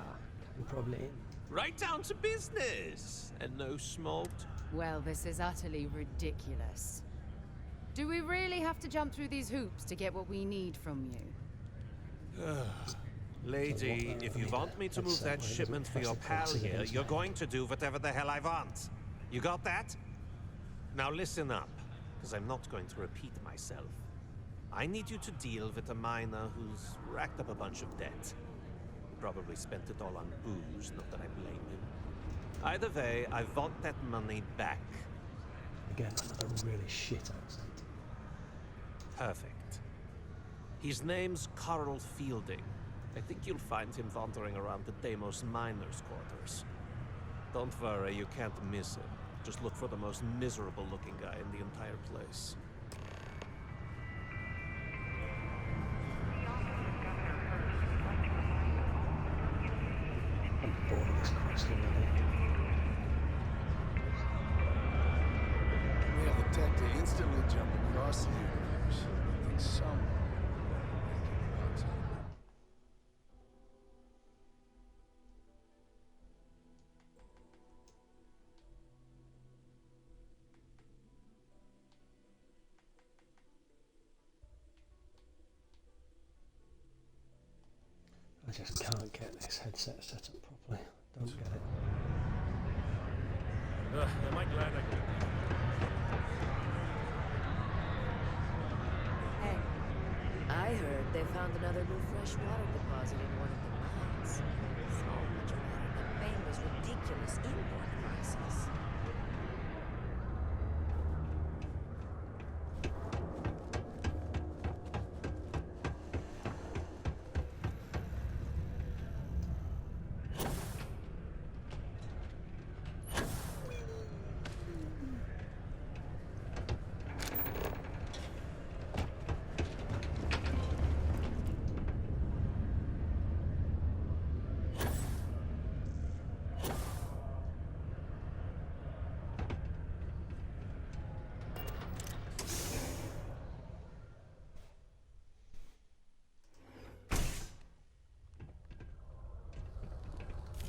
I'm probably in. Right down to business! And no smoked? Well, this is utterly ridiculous. Do we really have to jump through these hoops to get what we need from you? Lady, if you want me to move that shipment for your pal here, you're going to do whatever the hell I want. You got that? Now listen up, because I'm not going to repeat myself. I need you to deal with a miner who's racked up a bunch of debt. Probably spent it all on booze, not that I blame him. Either way, I want that money back. Again, another really shit accent. Perfect. His name's Carl Fielding. I think you'll find him wandering around the Deimos miners' quarters. Don't worry, you can't miss him. Just look for the most miserable-looking guy in the entire place. Bored of this quest already. We have the tech to instantly jump across the universe. I think someone I just can't get this headset set up properly. Don't get it. am I glad I could. Hey, I heard they found another new freshwater deposit in one of the mines. So much better than paying those ridiculous import prices.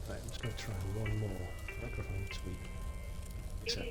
Right, I'm just going to try one more microphone tweak. Except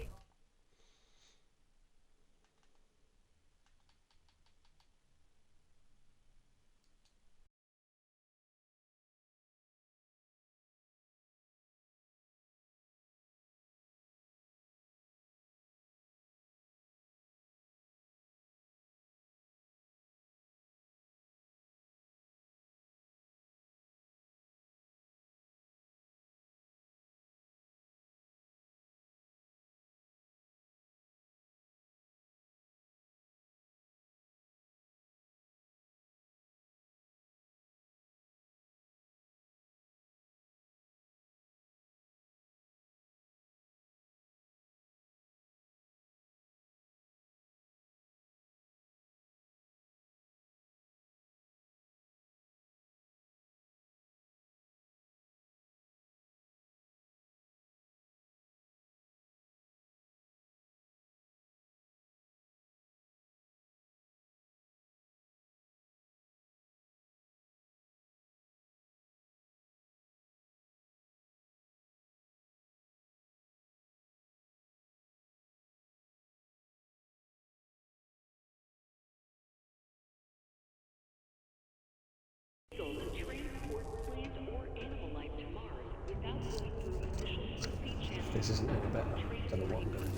if this isn't any better, I don't know what I'm going to do.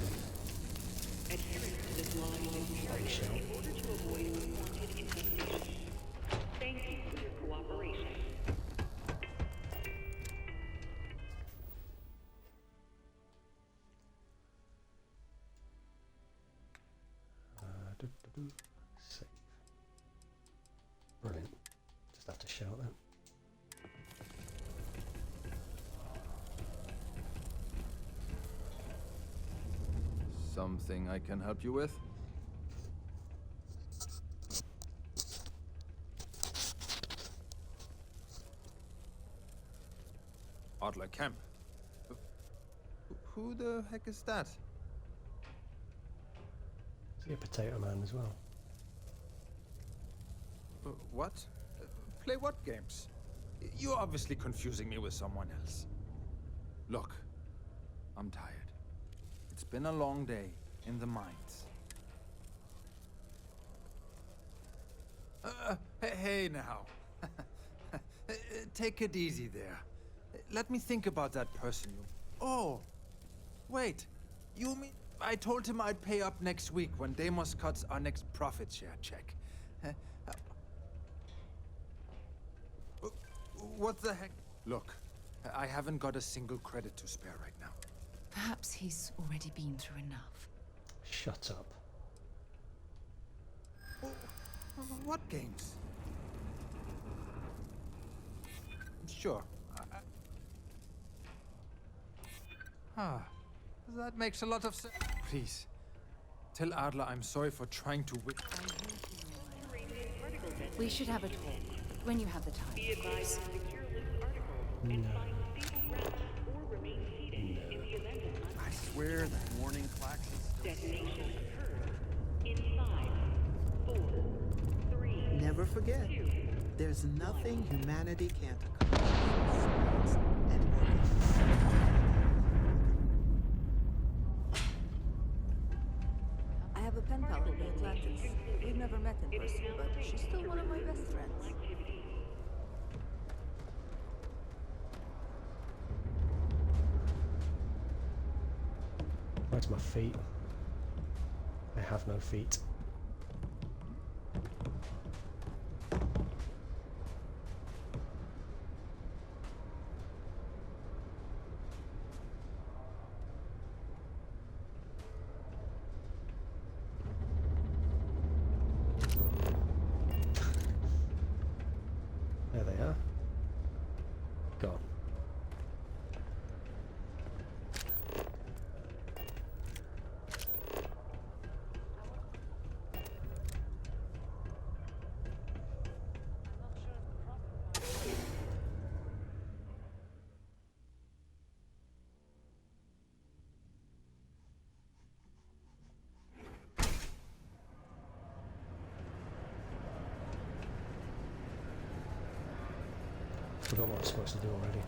On show. Thank you for your cooperation. Save. Brilliant. Just have to shout then. Something I can help you with? Adler Kemp. Who the heck is that? Is he a potato man as well? What? Play what games? You're obviously confusing me with someone else. Look, I'm tired. It's been a long day in the mines. Hey now. Take it easy there. Let me think about that person you... Oh! Wait. You mean... I told him I'd pay up next week when Deimos cuts our next profit share check. What the heck? Look, I haven't got a single credit to spare right now. Perhaps he's already been through enough. Shut up. What games? Sure. That makes a lot of sense. Please, tell Adler I'm sorry for trying to win. We should have a talk when you have the time. Be advised to secure loose articles and find stable routes or remain seated in the event of I swear that warning klaxon. detonation occurs in 5, 4, 3. Never forget, 2, there's nothing humanity can't accomplish. And I have a pen pal in Atlantis. We've never met in person, but she's still one of my best friends. Where's my feet? I have no feet. There they are. Gone. Forgot what I was supposed to do already.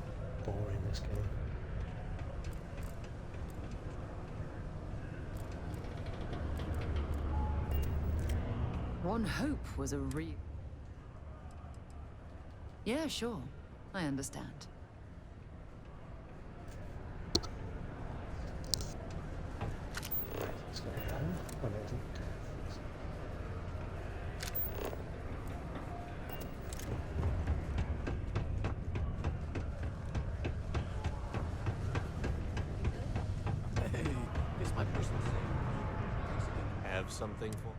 boring, this game. One hope was a real... Yeah, sure. I understand. Let's go down. Oh, no, it doesn't. Hey, it's my personal thing. Have something for me?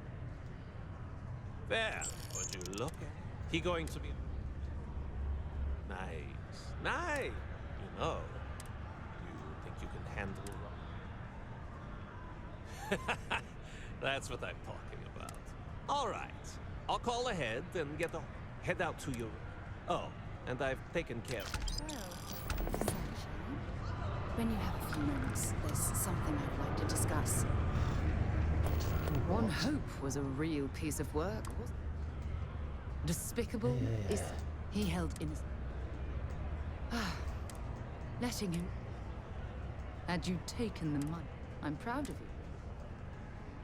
There, would you look at it? He going to be... Nice. Nice! You know, you think you can handle rock? That's what I'm talking about. All right. I'll call ahead and get on. Head out to your... Oh, and I've taken care of it. Well, when you have a few moments, there's something I'd like to discuss. One Hope was a real piece of work, wasn't it? Despicable is... He held innocent. Letting him... Had you taken the money, I'm proud of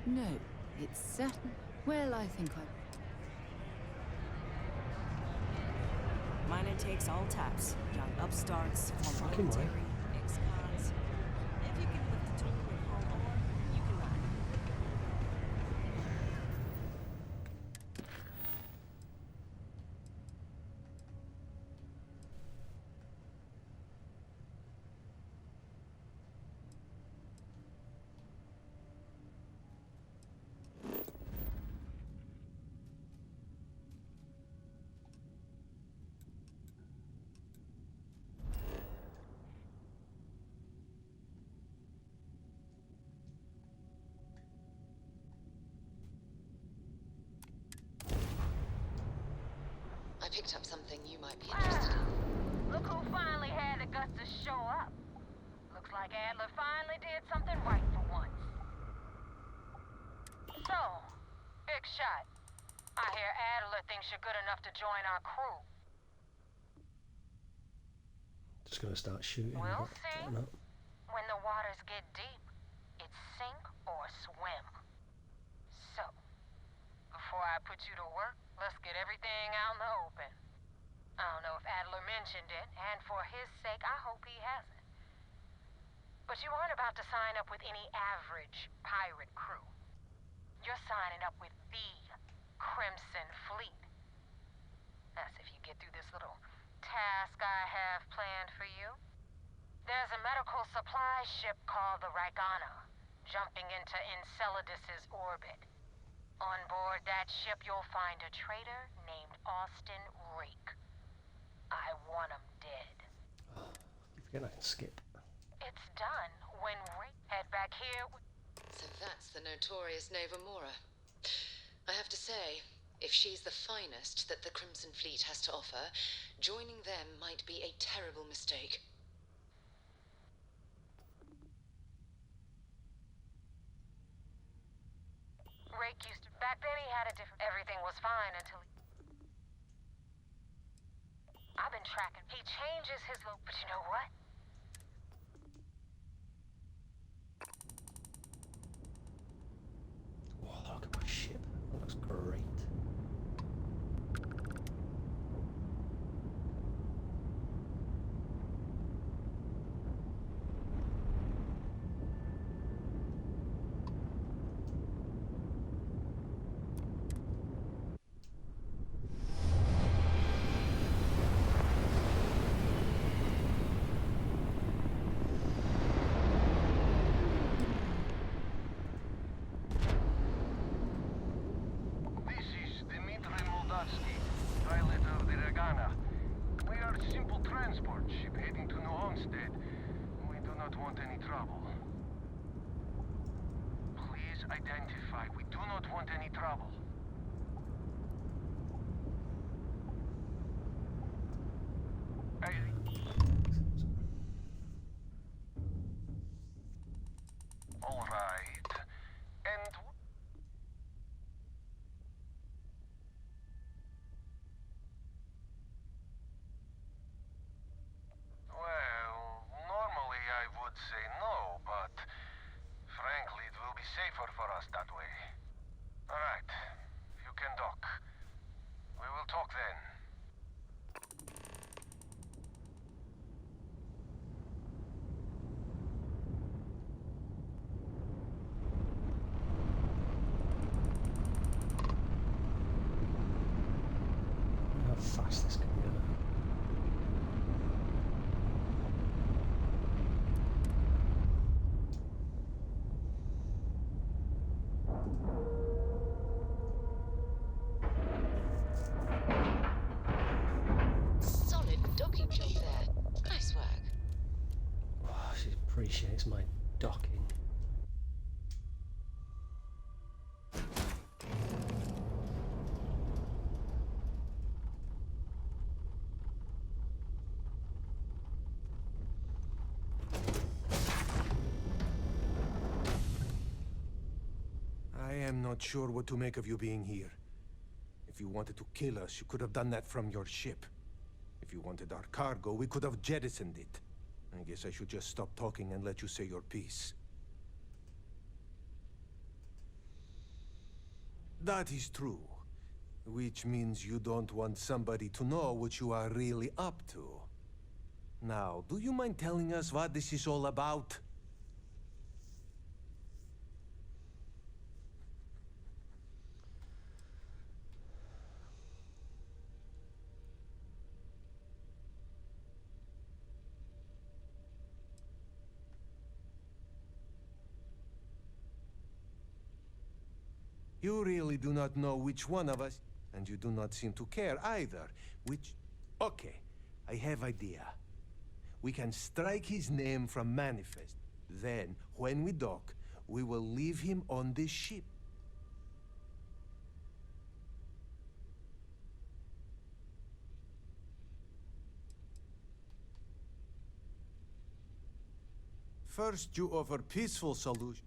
you. No, it's certain. Well, I think Mine takes all types. Young upstarts, former Fucking way. military, ex-cons. If you can lift the tool and hold on, you can ride. I picked up something you might be interested in. Look who finally had the guts to show up. Looks like Adler finally did something right for once. So, big shot. I hear Adler thinks you're good enough to join our crew. Just gonna start shooting. We'll but see. I don't know. When the waters get deep, it's sink or swim. So, before I put you to work, let's get everything out in the open. I don't know if Adler mentioned it, and for his sake, I hope he hasn't. But you aren't about to sign up with any average pirate crew. You're signing up with the Crimson Fleet. That's if you get through this little task I have planned for you. There's a medical supply ship called the Ragana, jumping into Enceladus's orbit. On board that ship, you'll find a traitor named Austin Rake. I want him dead. You forget I can skip. It's done when Rake head back here. So that's the notorious Nova Mora. I have to say, if she's the finest that the Crimson Fleet has to offer, joining them might be a terrible mistake. Rake used to... Back then he had a different... Everything was fine until he... I've been tracking. He changes his look, but you know what? Whoa, look at my ship. That looks great. pilot of the Ragana. We are a simple transport ship heading to New Homestead. We do not want any trouble. Please identify. We do not want any trouble. All right. And well, appreciates my docking. I am not sure what to make of you being here. If you wanted to kill us, you could have done that from your ship. If you wanted our cargo, we could have jettisoned it. I guess I should just stop talking and let you say your piece. That is true. Which means you don't want somebody to know what you are really up to. Now, do you mind telling us what this is all about? You really do not know which one of us, and you do not seem to care either. Which... Okay, I have idea. We can strike his name from Manifest. Then, when we dock, we will leave him on this ship. First, you offer peaceful solution.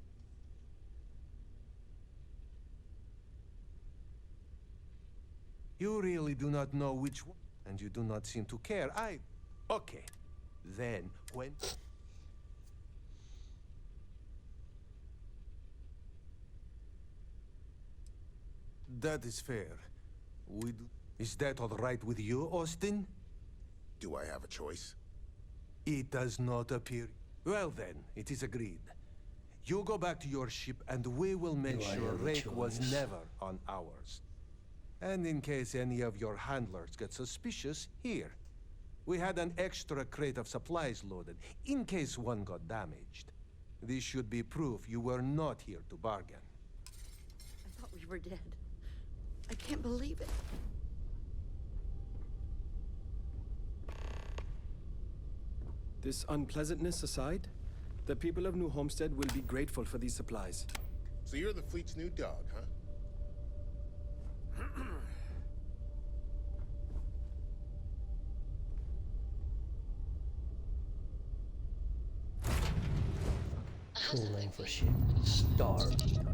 You really do not know which one, and you do not seem to care either. Okay, then when... That is fair. We do... Is that all right with you, Austin? Do I have a choice? It does not appear. Well then, it is agreed. You go back to your ship and we will make sure Rake was never on ours. And in case any of your handlers get suspicious, here. We had an extra crate of supplies loaded, in case one got damaged. This should be proof you were not here to bargain. I thought we were dead. I can't believe it. This unpleasantness aside, the people of New Homestead will be grateful for these supplies. So you're the fleet's new dog, huh? Cool name for a ship. Starfield.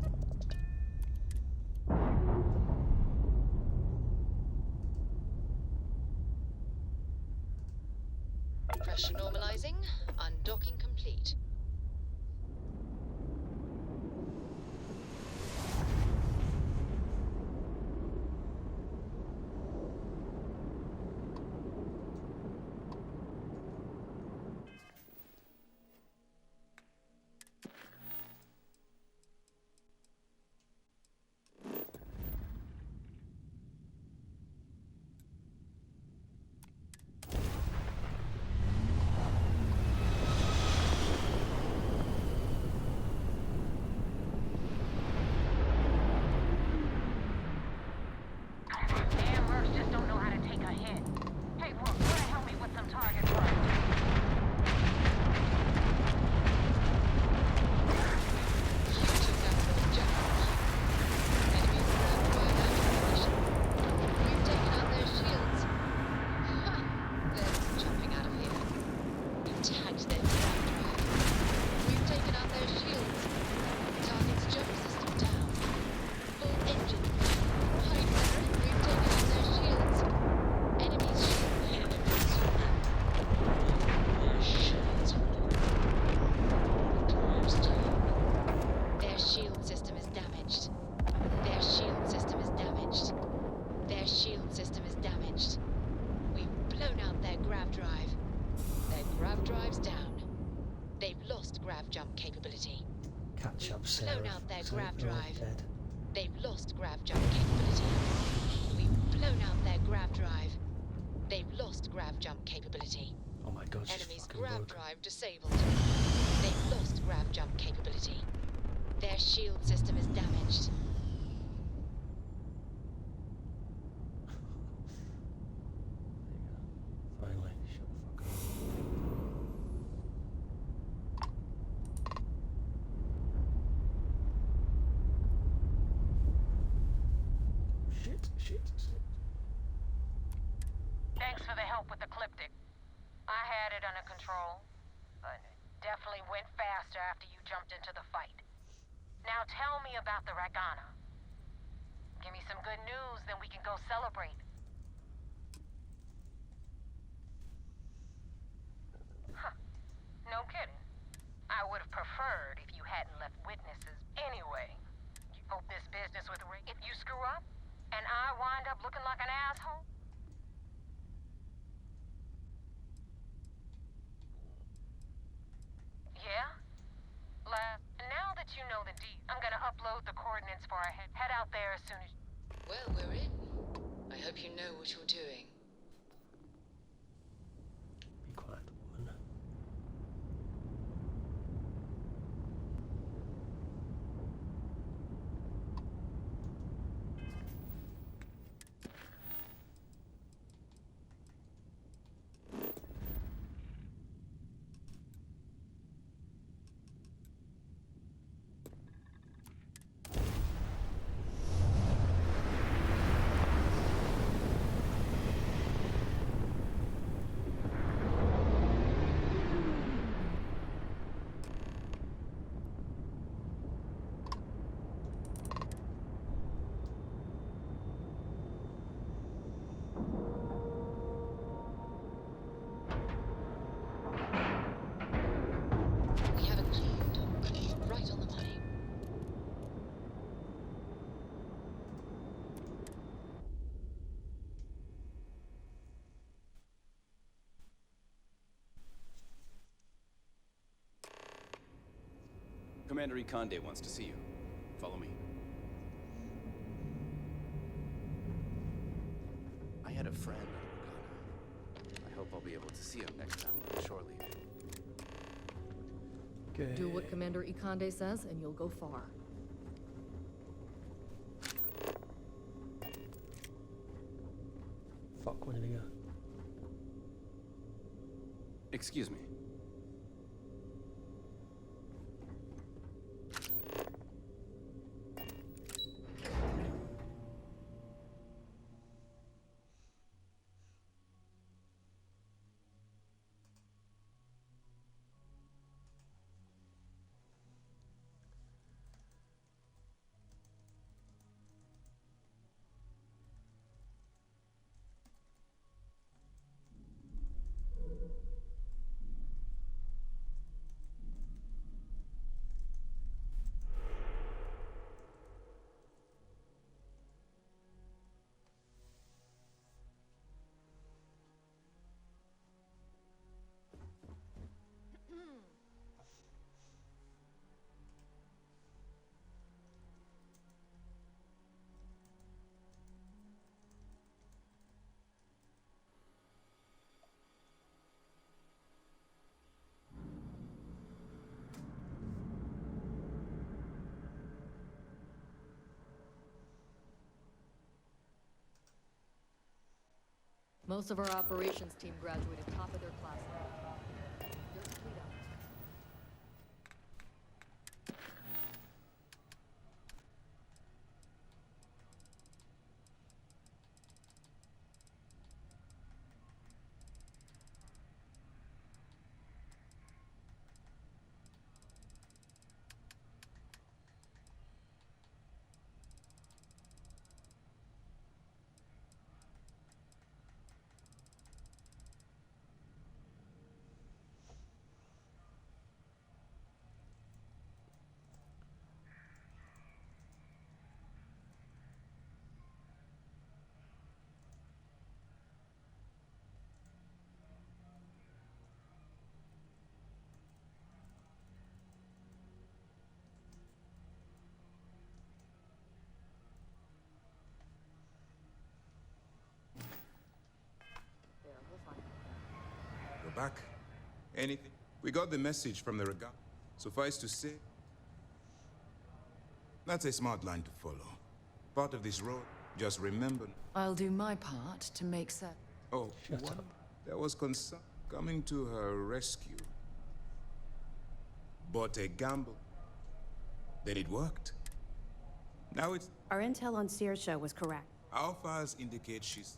Pressure normalizing. Undocking complete. Damn mercs just don't know how to take a hit. Hey, Rook, wanna help me with some targets first? We've taken out their shields. Ha! They're jumping out of here. We tagged their ground drive. We've taken out their shields. Target's jump system down. Full engine. Hide better. We've taken out their shields. Enemy's shield. Their shield system is damaged. Their shield system is damaged. Their shield system is damaged. We've blown out their grav drive. Their grav drive's down. They've lost grav jump capability. Catch up, We've Sarah. blown out their So grav they're all drive. dead. They've lost grav jump capability. We've blown out their grav drive. They've lost grav jump capability. Oh my god, she's Enemy's fucking grav broke. drive disabled. They've lost grav jump capability. Their shield system is damaged. Finally, shut the fuck up. control, but it definitely went faster after you jumped into the fight. Now tell me about the Ragana. Give me some good news, then we can go celebrate. Huh. No kidding. I would have preferred if you hadn't left witnesses. Anyway, you hope this business with Ray, if you screw up, and I wind up looking like an asshole? Yeah? Now that you know the deed, I'm gonna upload the coordinates for our head out there as soon as... Well, we're in. I hope you know what you're doing. Be quiet, woman. We have a clean dock, right on the money. Commander Ikonde wants to see you. Follow me. I had a friend on Wakanda. I hope I'll be able to see him next time we're on shore leave. Okay. Do what Commander Ikonde says, and you'll go far. Fuck, where did he go? Excuse me. Most of our operations team graduated top of their class. You're sweet up. We're back. Anything? We got the message from the Regatta. Suffice to say, that's a smart line to follow. Part of this road, just remember... I'll do my part to make certain. Oh, what? There was concern coming to her rescue. But a gamble. Then it worked. Now it's... Our intel on Saoirse was correct. Our files indicate she's...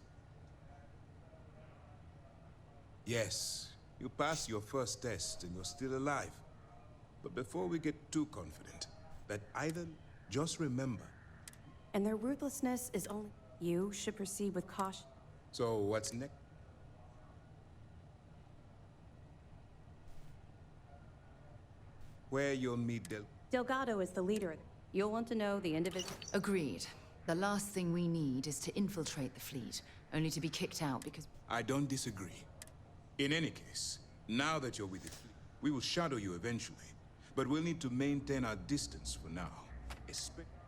Yes, You passed your first test and you're still alive. But before we get too confident, that either just remember. And their ruthlessness is only... You should proceed with caution. So what's next? Where you'll meet Delgado is the leader. You'll want to know the individual... Agreed. The last thing we need is to infiltrate the fleet, only to be kicked out because... I don't disagree. In any case, now that you're with the fleet, we will shadow you eventually. But we'll need to maintain our distance for now.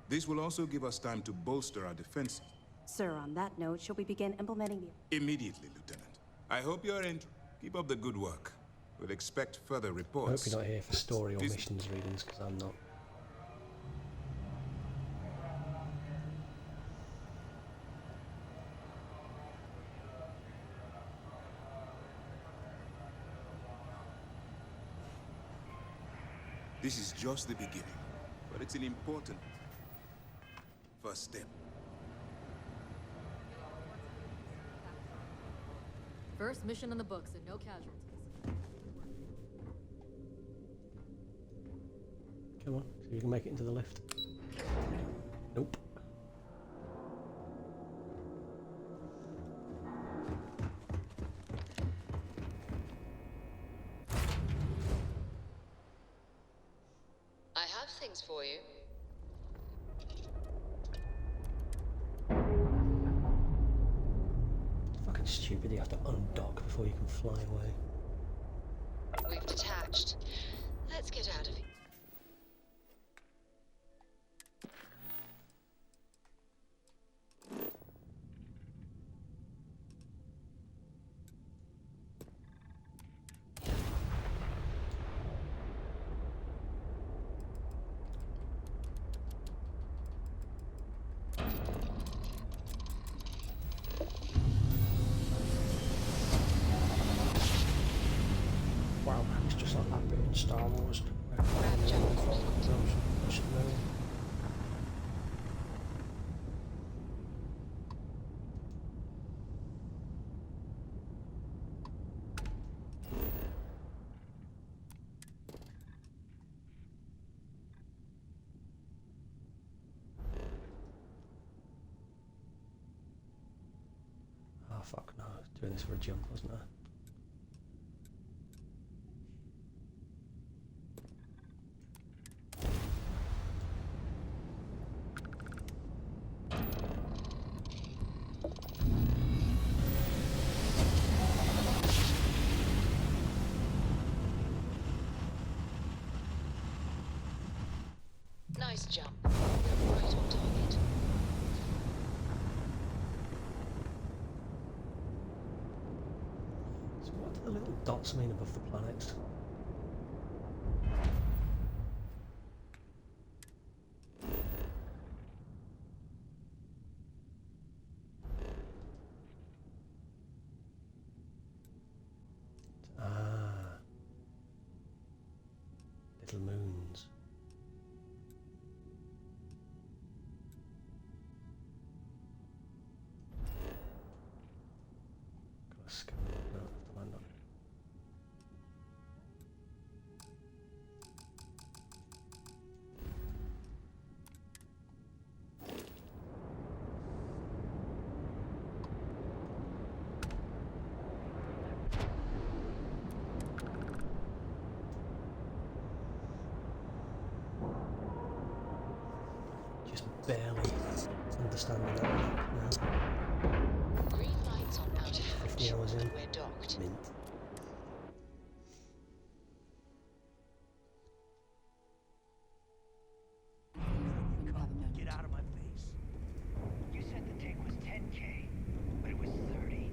This will also give us time to bolster our defenses. Sir, on that note, shall we begin implementing the... Immediately, Lieutenant. I hope you're in. Keep up the good work. We'll expect further I hope reports. you're not here for story or missions readings, because I'm not. This is just the beginning, but it's an important first step. First mission in the books and no casualties. Come on, see if you can make it into the lift. Nope. I have things for you. Fucking stupid, you have to undock before you can fly away. We've detached. Let's get out of here. Wow, it's just like that bit in Star Wars. Oh fuck no, I was doing this for a jump, wasn't I? Nice jump. We're right on target. So what do the little dots mean above the planets? Ah, little moons. Got a scan. No, I have to land on it. Just barely understanding that now. Green lights on outer hatch. 50 hours in. We're docked. Mint. Get out of my face. You said the take was 10K, but it was 30.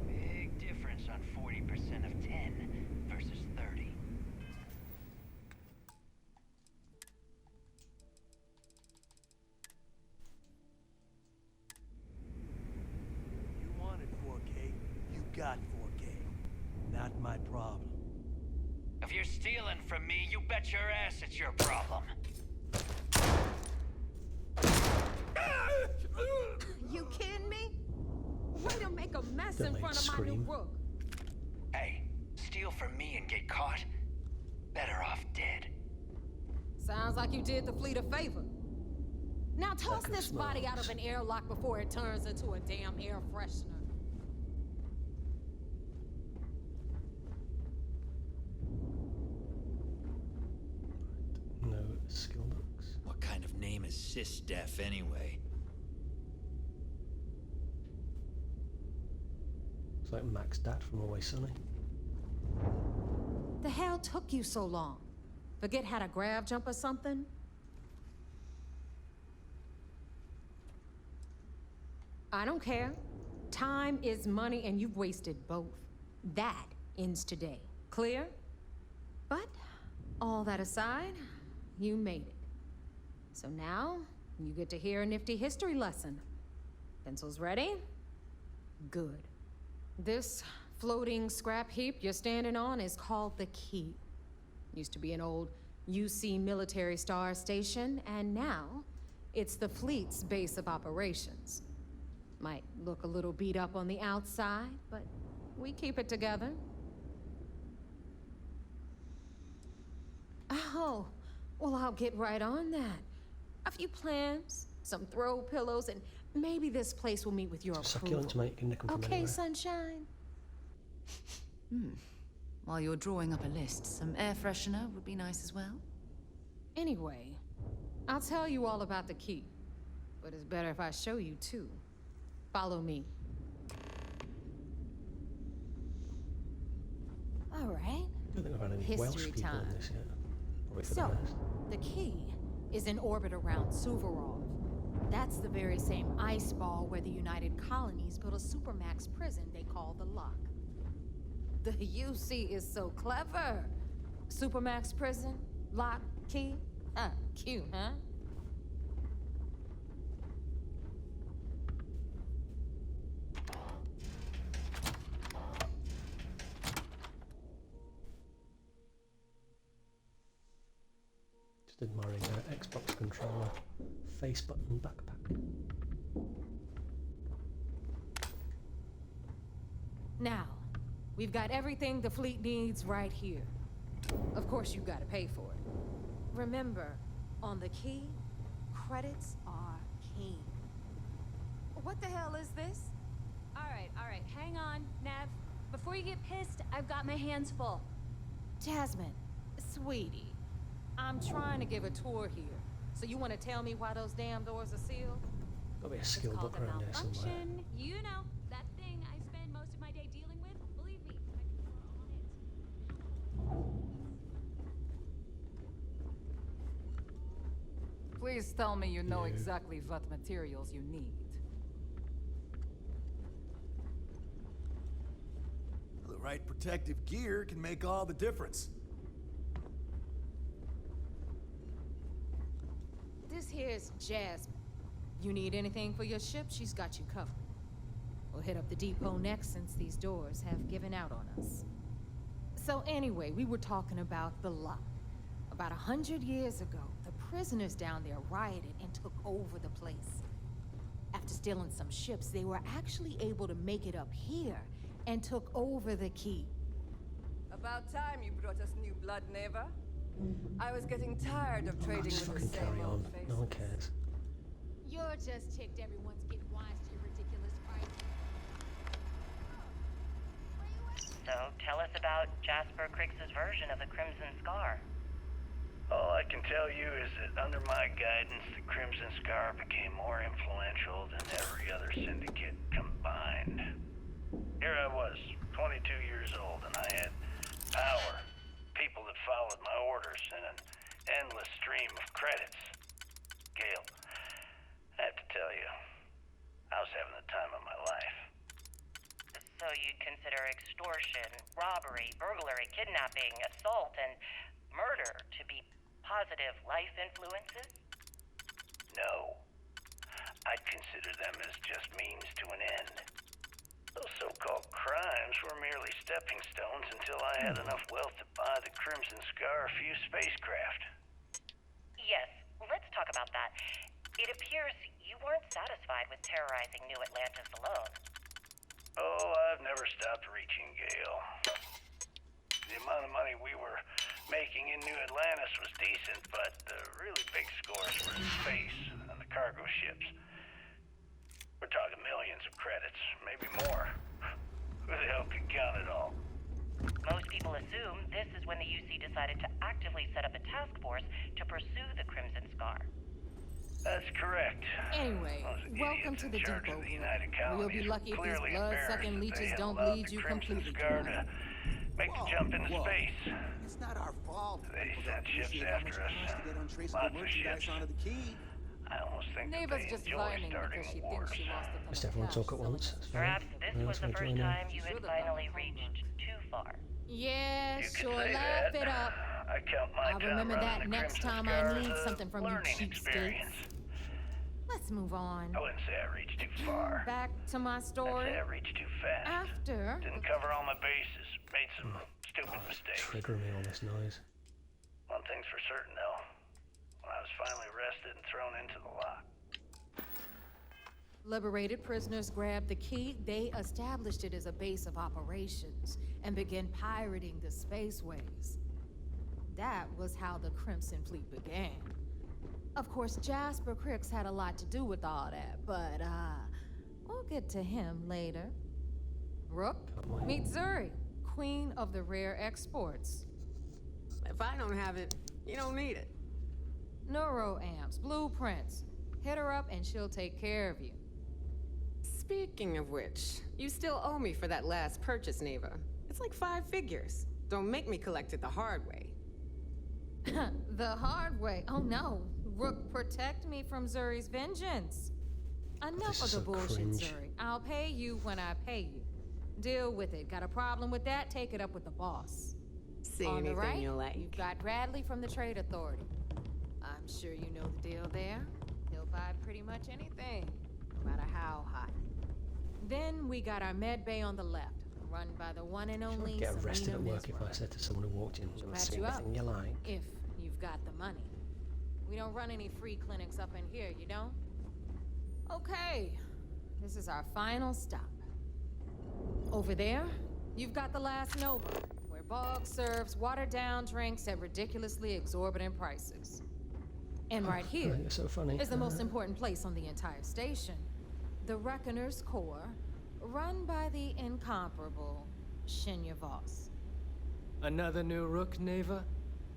Big difference on 40% of 10 versus 30. You wanted 4K, you got 4K. Not my problem. If you're stealing from me, you bet your ass it's your problem. You kidding me? Way to make a mess Don't in make front it of my new scream. book. Hey, steal steal from me and get caught? Better off dead. Sounds like you did the fleet a favor. Now toss this body out of an airlock before it turns into a damn air freshener. No skill books. What kind of name is Sysdef anyway? It's like Mac's dad from Always Sunny. The hell took you so long? Forget how to grav jump or something? I don't care. Time is money and you've wasted both. That ends today. Clear? But all that aside, you made it. So now, you get to hear a nifty history lesson. Pencils ready? Good. This floating scrap heap you're standing on is called the Key. Used to be an old UC military star station, and now it's the fleet's base of operations. Might look a little beat up on the outside, but we keep it together. Oh, well, I'll get right on that. A few plans, some throw pillows, and maybe this place will meet with your Succulent approval. to make you can nick 'em from Okay, anywhere. sunshine? While you're drawing up a list, some air freshener would be nice as well. Anyway, I'll tell you all about the Key. But it's better if I show you, too. Follow me. All right. I don't think I've had any Welsh History people time. in this yet. Probably for the So, best. the Key is in orbit around Suvorov. That's the very same ice ball where the United Colonies built a supermax prison they call the Lock. The UC is so clever. Supermax prison, Lock, Key. Cute, huh? Just admiring their Xbox controller face button backpack. Now, we've got everything the fleet needs right here. Of course, you've got to pay for it. Remember, on the Key, credits are king. What the hell is this? All right, hang on, Nev. Before you get pissed, I've got my hands full. Jasmine, sweetie, I'm trying to give a tour here. So you want to tell me why those damn doors are sealed? Gotta be a skill book around there somewhere. Malfunction, you know, that thing I spend most of my day dealing with. Believe me, I can draw on it. Please tell me you know exactly what materials you need. The right protective gear can make all the difference. This here's Jasmine. You need anything for your ship, she's got you covered. We'll hit up the depot next since these doors have given out on us. So anyway, we were talking about the Lock. About 100 years ago, the prisoners down there rioted and took over the place. After stealing some ships, they were actually able to make it up here and took over the Key. About time you brought us new blood, Neva. I was getting tired of trading Just with the fucking same carry on. old faces. No one cares. You're just ticked everyone's getting wise to your ridiculous price. So, tell us about Jasper Crix's version of the Crimson Scar. All I can tell you is that under my guidance, the Crimson Scar became more influential than every other syndicate combined. Here I was, 22 years old, and I had power, people that followed my orders, and an endless stream of credits. Gale, I have to tell you, I was having the time of my life. So you'd consider extortion, robbery, burglary, kidnapping, assault, and murder to be positive life influences? No. I'd consider them as just means to an end. Those so-called crimes were merely stepping stones until I had enough wealth to buy the Crimson Scar a few spacecraft. Yes, let's talk about that. It appears you weren't satisfied with terrorizing New Atlantis alone. Oh, I've never stopped reaching, Gale. The amount of money we were making in New Atlantis was decent, but the really big scores were in space and the cargo ships. We're talking millions of credits, maybe more. Who the hell could count it all? Most people assume this is when the UC decided to actively set up a task force to pursue the Crimson Scar. That's correct. Anyway, welcome to the depot. You'll be lucky if these blood-sucking leeches don't bleed you completely dry. Make the jump into space. It's not our fault. They sent ships after us. Lots of ships. I almost think that Neva's they just enjoy whining starting because she wars. thinks she lost a ton Just of everyone cash talk at once. That's fine. Perhaps this was the first time you had finally reached too far. Yeah, You could sure, say laugh that. it up. I count my I'll time remember running that the next Crimson time Scar I need as a something from you learning cheapskates. experience. Let's move on. I wouldn't say I reached too far. Back to my I'd story. say I reached too fast. After Didn't cover all my bases. Made some stupid mistakes. Triggering me all this noise. One thing's for certain, though. When I was finally arrested and thrown into the lock. liberated prisoners grabbed the key, they established it as a base of operations and began pirating the spaceways. That was how the Crimson Fleet began. Of course, Jasper Cricks had a lot to do with all that, but, we'll get to him later. Rook, meet Zuri, queen of the rare exports. If I don't have it, you don't need it. Neuroamps, blueprints. Hit her up and she'll take care of you. Speaking of which, you still owe me for that last purchase, Neva. It's like 5 figures. Don't make me collect it the hard way. The hard way? Oh no. Rook, protect me from Zuri's vengeance. Enough of the bullshit, Zuri. I'll pay you when I pay you. Deal with it. Got a problem with that? Take it up with the boss. See On the anything right, you like? you've got Bradley from the Trade Authority. I'm sure you know the deal there. He'll buy pretty much anything, no matter how hot. Then we got our med bay on the left, run by the one and only I'd get arrested Serena at work if Misra. I said to someone who walked in, She'll "Let's patch see you up, anything you like." if you've got the money. We don't run any free clinics up in here, you don't? Okay, this is our final stop. Over there, you've got the last Nova, where Bog serves watered-down drinks at ridiculously exorbitant prices. And right here You're so funny. is the most important place on the entire station. The Reckoner's Core, run by the incomparable Shinya Voss. Another new Rook, Neva?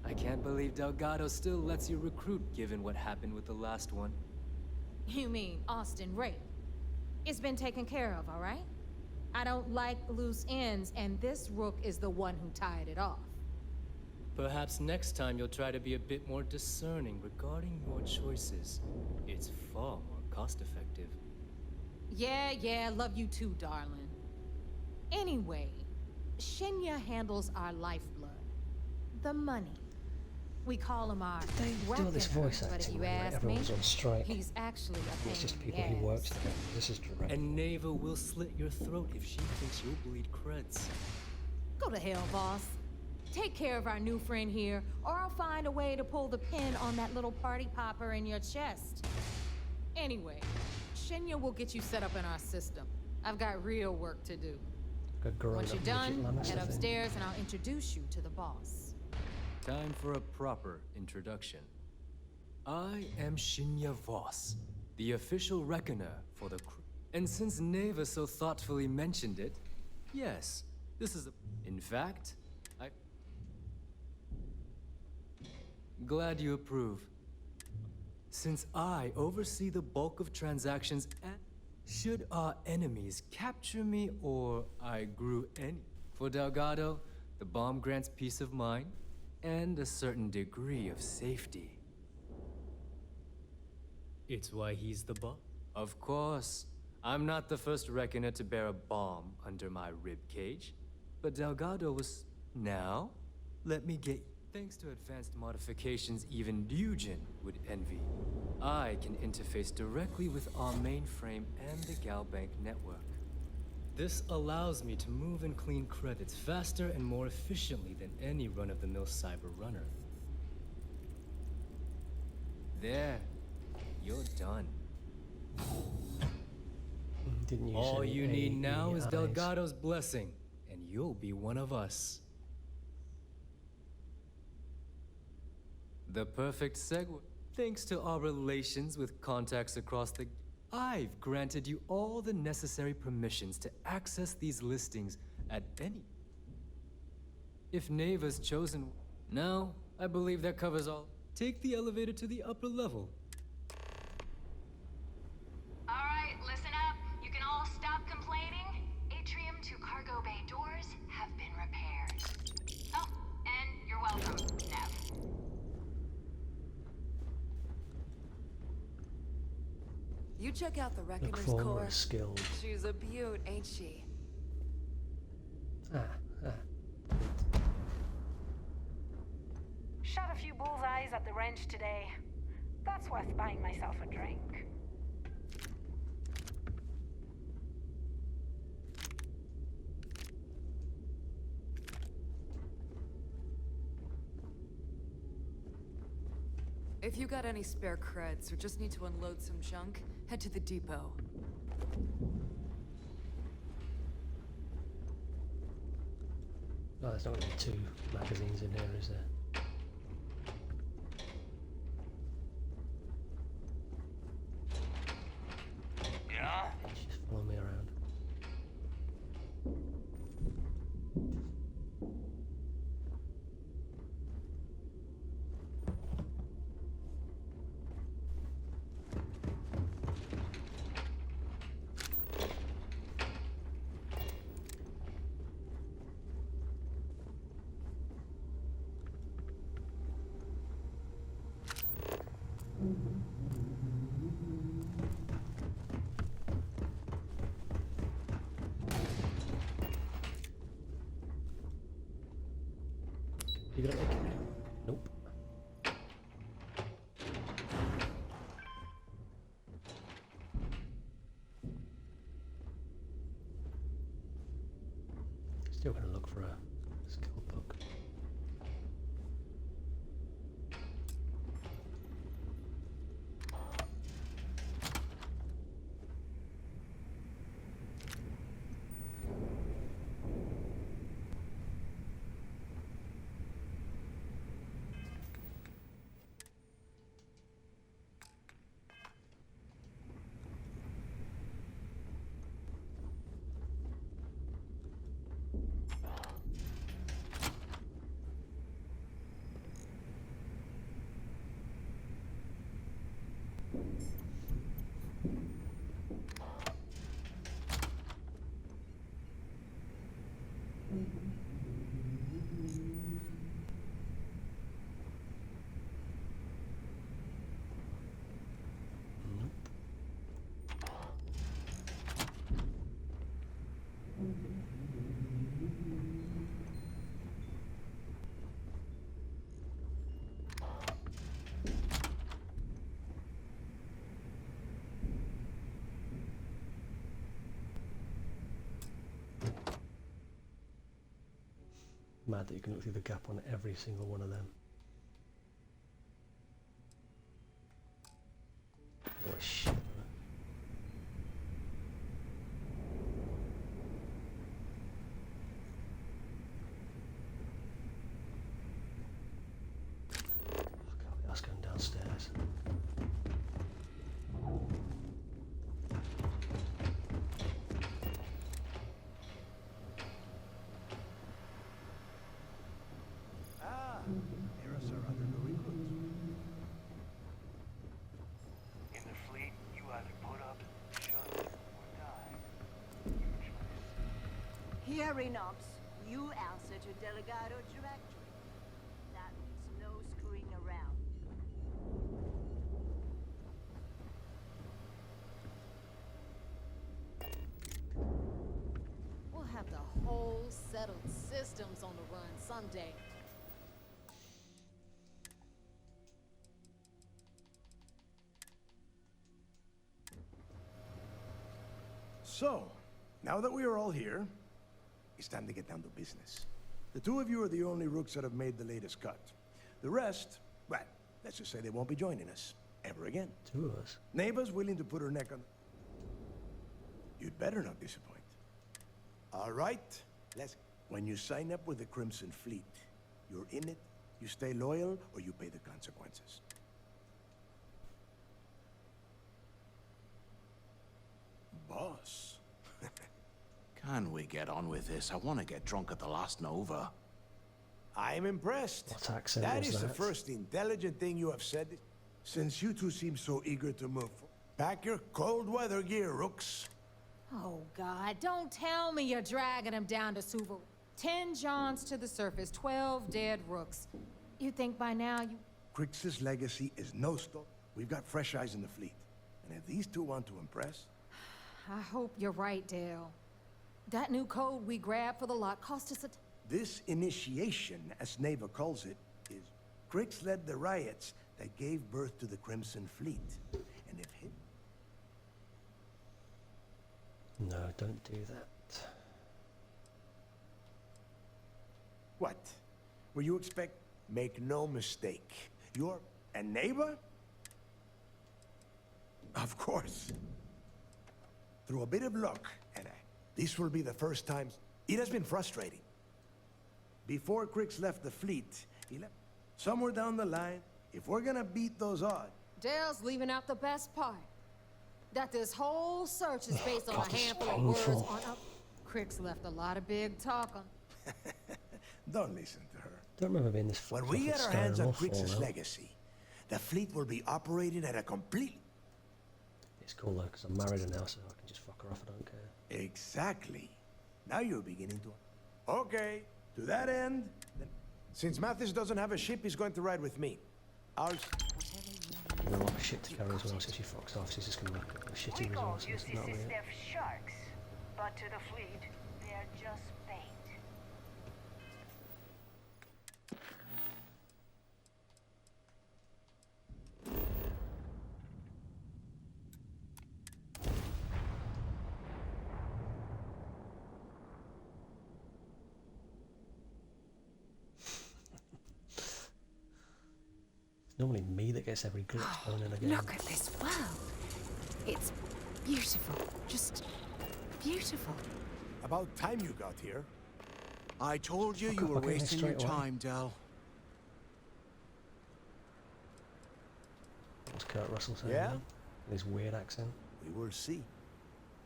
I can't believe Delgado still lets you recruit, given what happened with the last one. You mean Austin Ray? It's been taken care of, all right? I don't like loose ends, and this Rook is the one who tied it off. Perhaps next time you'll try to be a bit more discerning regarding your choices. It's far more cost-effective. Yeah, love you too, darling. Anyway, Shinya handles our lifeblood. The money. We call him our Do all this voice Reckoner, but if acting you like ask me, everyone's on strike. he's actually a pain It's just in people the who ass. work together. This is direct. And Neva will slit your throat if she thinks you'll bleed creds. Go to hell, boss. Take care of our new friend here, or I'll find a way to pull the pin on that little party popper in your chest. Anyway, Shinya will get you set up in our system. I've got real work to do. Once you're done, head upstairs and I'll introduce you to the boss. Time for a proper introduction. I am Shinya Voss, the official reckoner for the crew. And since Neva so thoughtfully mentioned it, yes, this is a... In fact, Glad you approve. Since I oversee the bulk of transactions and should our enemies capture me or I grew any... For Delgado, the bomb grants peace of mind and a certain degree of safety. It's why he's the boss. Of course. I'm not the first reckoner to bear a bomb under my rib cage, but Delgado was... Now, let me get... Thanks to advanced modifications even Dujin would envy, I can interface directly with our mainframe and the Galbank network. This allows me to move and clean credits faster and more efficiently than any run-of-the-mill cyber runner. There, you're done. Didn't use All any you need now is AEIs. Delgado's blessing, and you'll be one of us. The perfect segue. Thanks to our relations with contacts across the... I've granted you all the necessary permissions to access these listings at any... If Neva's chosen... No, I believe that covers all. Take the elevator to the upper level. Alright, listen up. You can all stop complaining. Atrium to cargo bay doors have been repaired. Oh, and you're welcome, Nev. You check out the Reckoner's former core. skilled. She's a beaut, ain't she? Shot a few bullseyes at the wrench today. That's worth buying myself a drink. If you got any spare creds or just need to unload some junk, head to the depot. Oh, there's not going to be 2 magazines in here, is there? Yeah? Just follow me around. You gonna make it? Nope. Still gonna look for a skill book. Mad that you can look through the gap on every single one of them. What a shit. That's going downstairs. Here's our other new recruits. In the fleet, you either put up, shut up, or die. Your choice. Here, Renox, you answer to Delegado directly. That means no screwing around. We'll have the whole settled systems on the run someday. So, now that we are all here, it's time to get down to business. The 2 of you are the only rooks that have made the latest cut. The rest, well, let's just say they won't be joining us ever again. 2 of us. Neva's willing to put her neck on... You'd better not disappoint. All right, let's... When you sign up with the Crimson Fleet, you're in it You stay loyal, or you pay the consequences. Boss. Can we get on with this? I want to get drunk at the last Nova. I'm impressed. What accent That was is the that? first intelligent thing you have said since you two seem so eager to move. Pack your cold weather gear, Rooks. Oh, God, don't tell me you're dragging him down to Subaru. 10 Johns to the surface, 12 dead Rooks. You think by now you... Crix's legacy is no stop. We've got fresh eyes in the fleet. And if these two want to impress... I hope you're right, Dale. That new code we grabbed for the lot cost us a... This initiation, as Neva calls it, is... Crix led the riots that gave birth to the Crimson Fleet. And if he... No, don't do that. What? Will you expect... Make no mistake. You're a neighbor? Of course. Through a bit of luck, and this will be the first time... It has been frustrating. Before Crix left the fleet, he left... Somewhere down the line, if we're gonna beat those odds... Dale's leaving out the best part. That this whole search is based on God, a this is handful of words painful. on a... Crix left a lot of big talk on... Don't listen to her. Don't remember being this When fucked we off get at our hands on Skyrim or Crix's Fallout. legacy, the fleet will be operating at a complete... It's cool though, because I'm married now, so I can just fuck her off, I don't care. Exactly. Now you're beginning to... Okay, to that end, then... Since Mathis doesn't have a ship, he's going to ride with me. I'll... You know what, shit to carry as well, so she fucks off, she's just gonna be a shitty We call resource, UCC not really. staff sharks, but to the fleet, they're just bait. It's normally me that gets every glitch thrown in again. Look at this world. It's beautiful. Just beautiful. About time you got here. I told you Fuck you up, were I'll get this wasting your straight away. time, Del. What's Kurt Russell saying? Yeah? now? In his weird accent. We will see.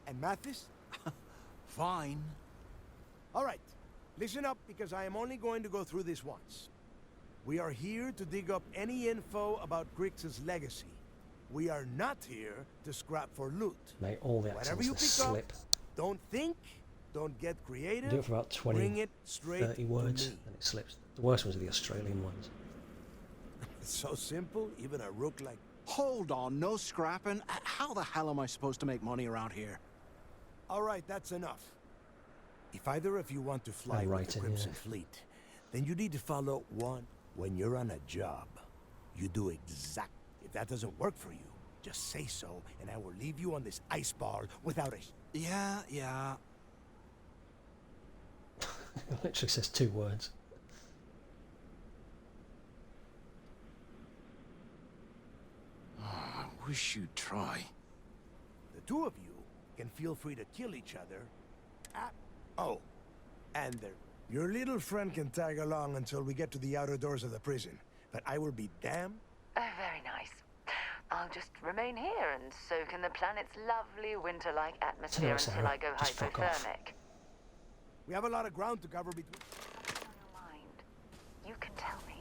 And Mathis? Fine. All right, listen up, because I am only going to go through this once. We are here to dig up any info about Crix's legacy. We are not here to scrap for loot. Mate, all the Whatever accents you that pick slip. up, don't think, don't get creative. Do it for about 20, Bring it straight 30 words, to me. and it slips. The worst ones are the Australian ones. It's so simple, even a rook like... Hold on, no scrapping. How the hell am I supposed to make money around here? All right, that's enough. If either of you want to fly with the writing, Crimson yeah. Fleet, then you need to follow one. When you're on a job, you do exact. If that doesn't work for you, just say so, and I will leave you on this ice ball without a... Yeah. It literally says 2 words. I wish you'd try. The two of you can feel free to kill each other. Oh, and your little friend can tag along until we get to the outer doors of the prison. But I will be damned. Very nice. I'll just remain here and soak in the planet's lovely winter-like atmosphere Sarah, until I go just fuck off. hypothermic. We have a lot of ground to cover between... What's on your mind? You can tell me.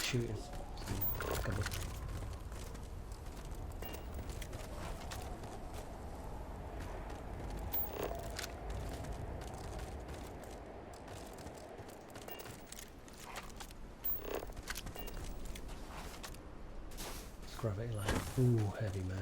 Shooting. Cover. It's gravity light. Ooh, heavy man.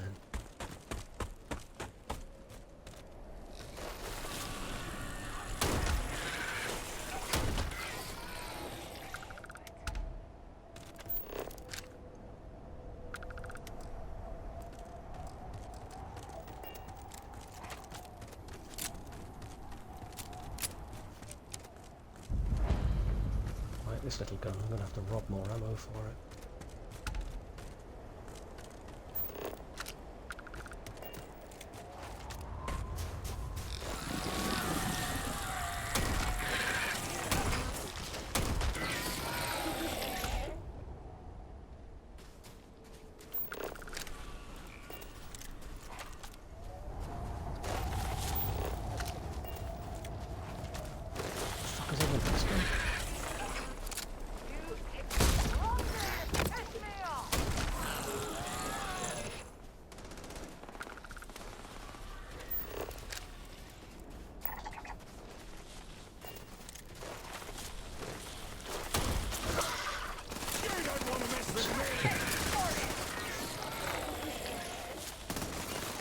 this little gun. I'm going to have to rob more ammo for it.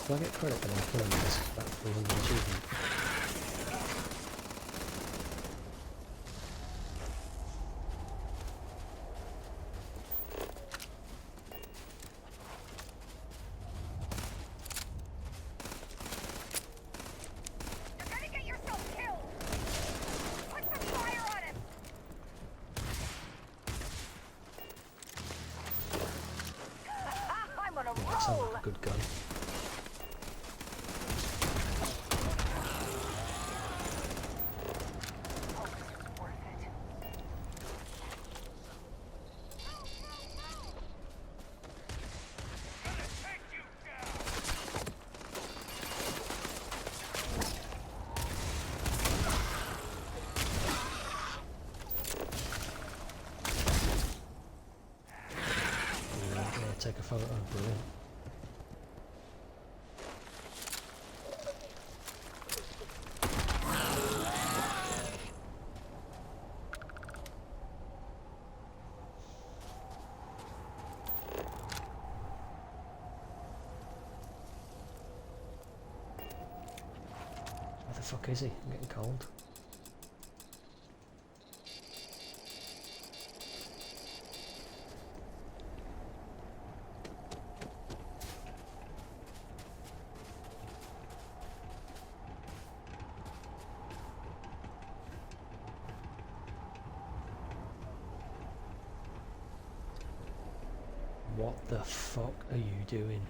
Do I get credit for them killing this Battlefield and the achievement? You're gonna get yourself killed! Put some fire on him! I'm on a That sounds roll! like a good gun. Take a photo, brilliant. Where the fuck is he? I'm getting cold. What the fuck are you doing?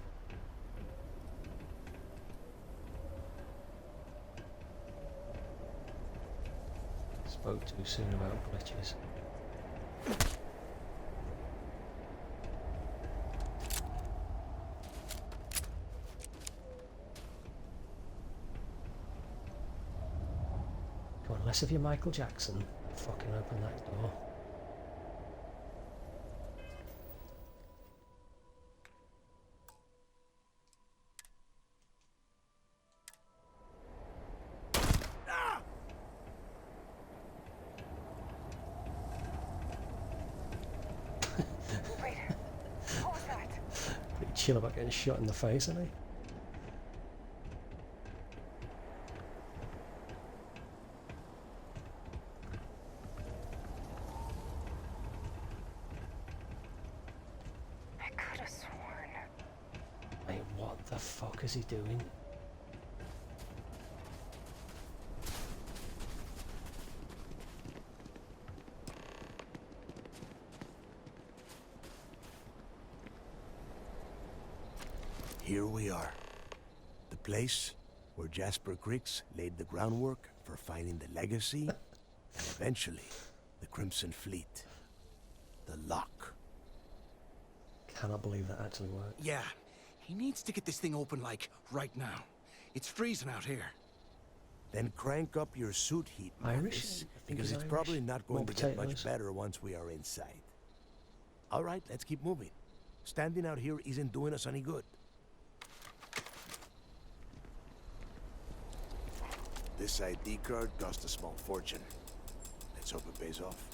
Spoke too soon about glitches. Come on, unless if you're Michael Jackson, fucking open that door. Pretty chill about getting shot in the face, isn't he? I could have sworn. Mate, what the fuck is he doing? Here we are. The place where Jasper Griggs laid the groundwork for finding the legacy and eventually the Crimson Fleet. The lock. Cannot believe that actually worked. Yeah, he needs to get this thing open, like, right now. It's freezing out here. Then crank up your suit heat, Irish? Mavis, I think because he's it's Irish. probably not going More to get potatoes. much better once we are inside. All right, let's keep moving. Standing out here isn't doing us any good. This ID card cost a small fortune. Let's hope it pays off.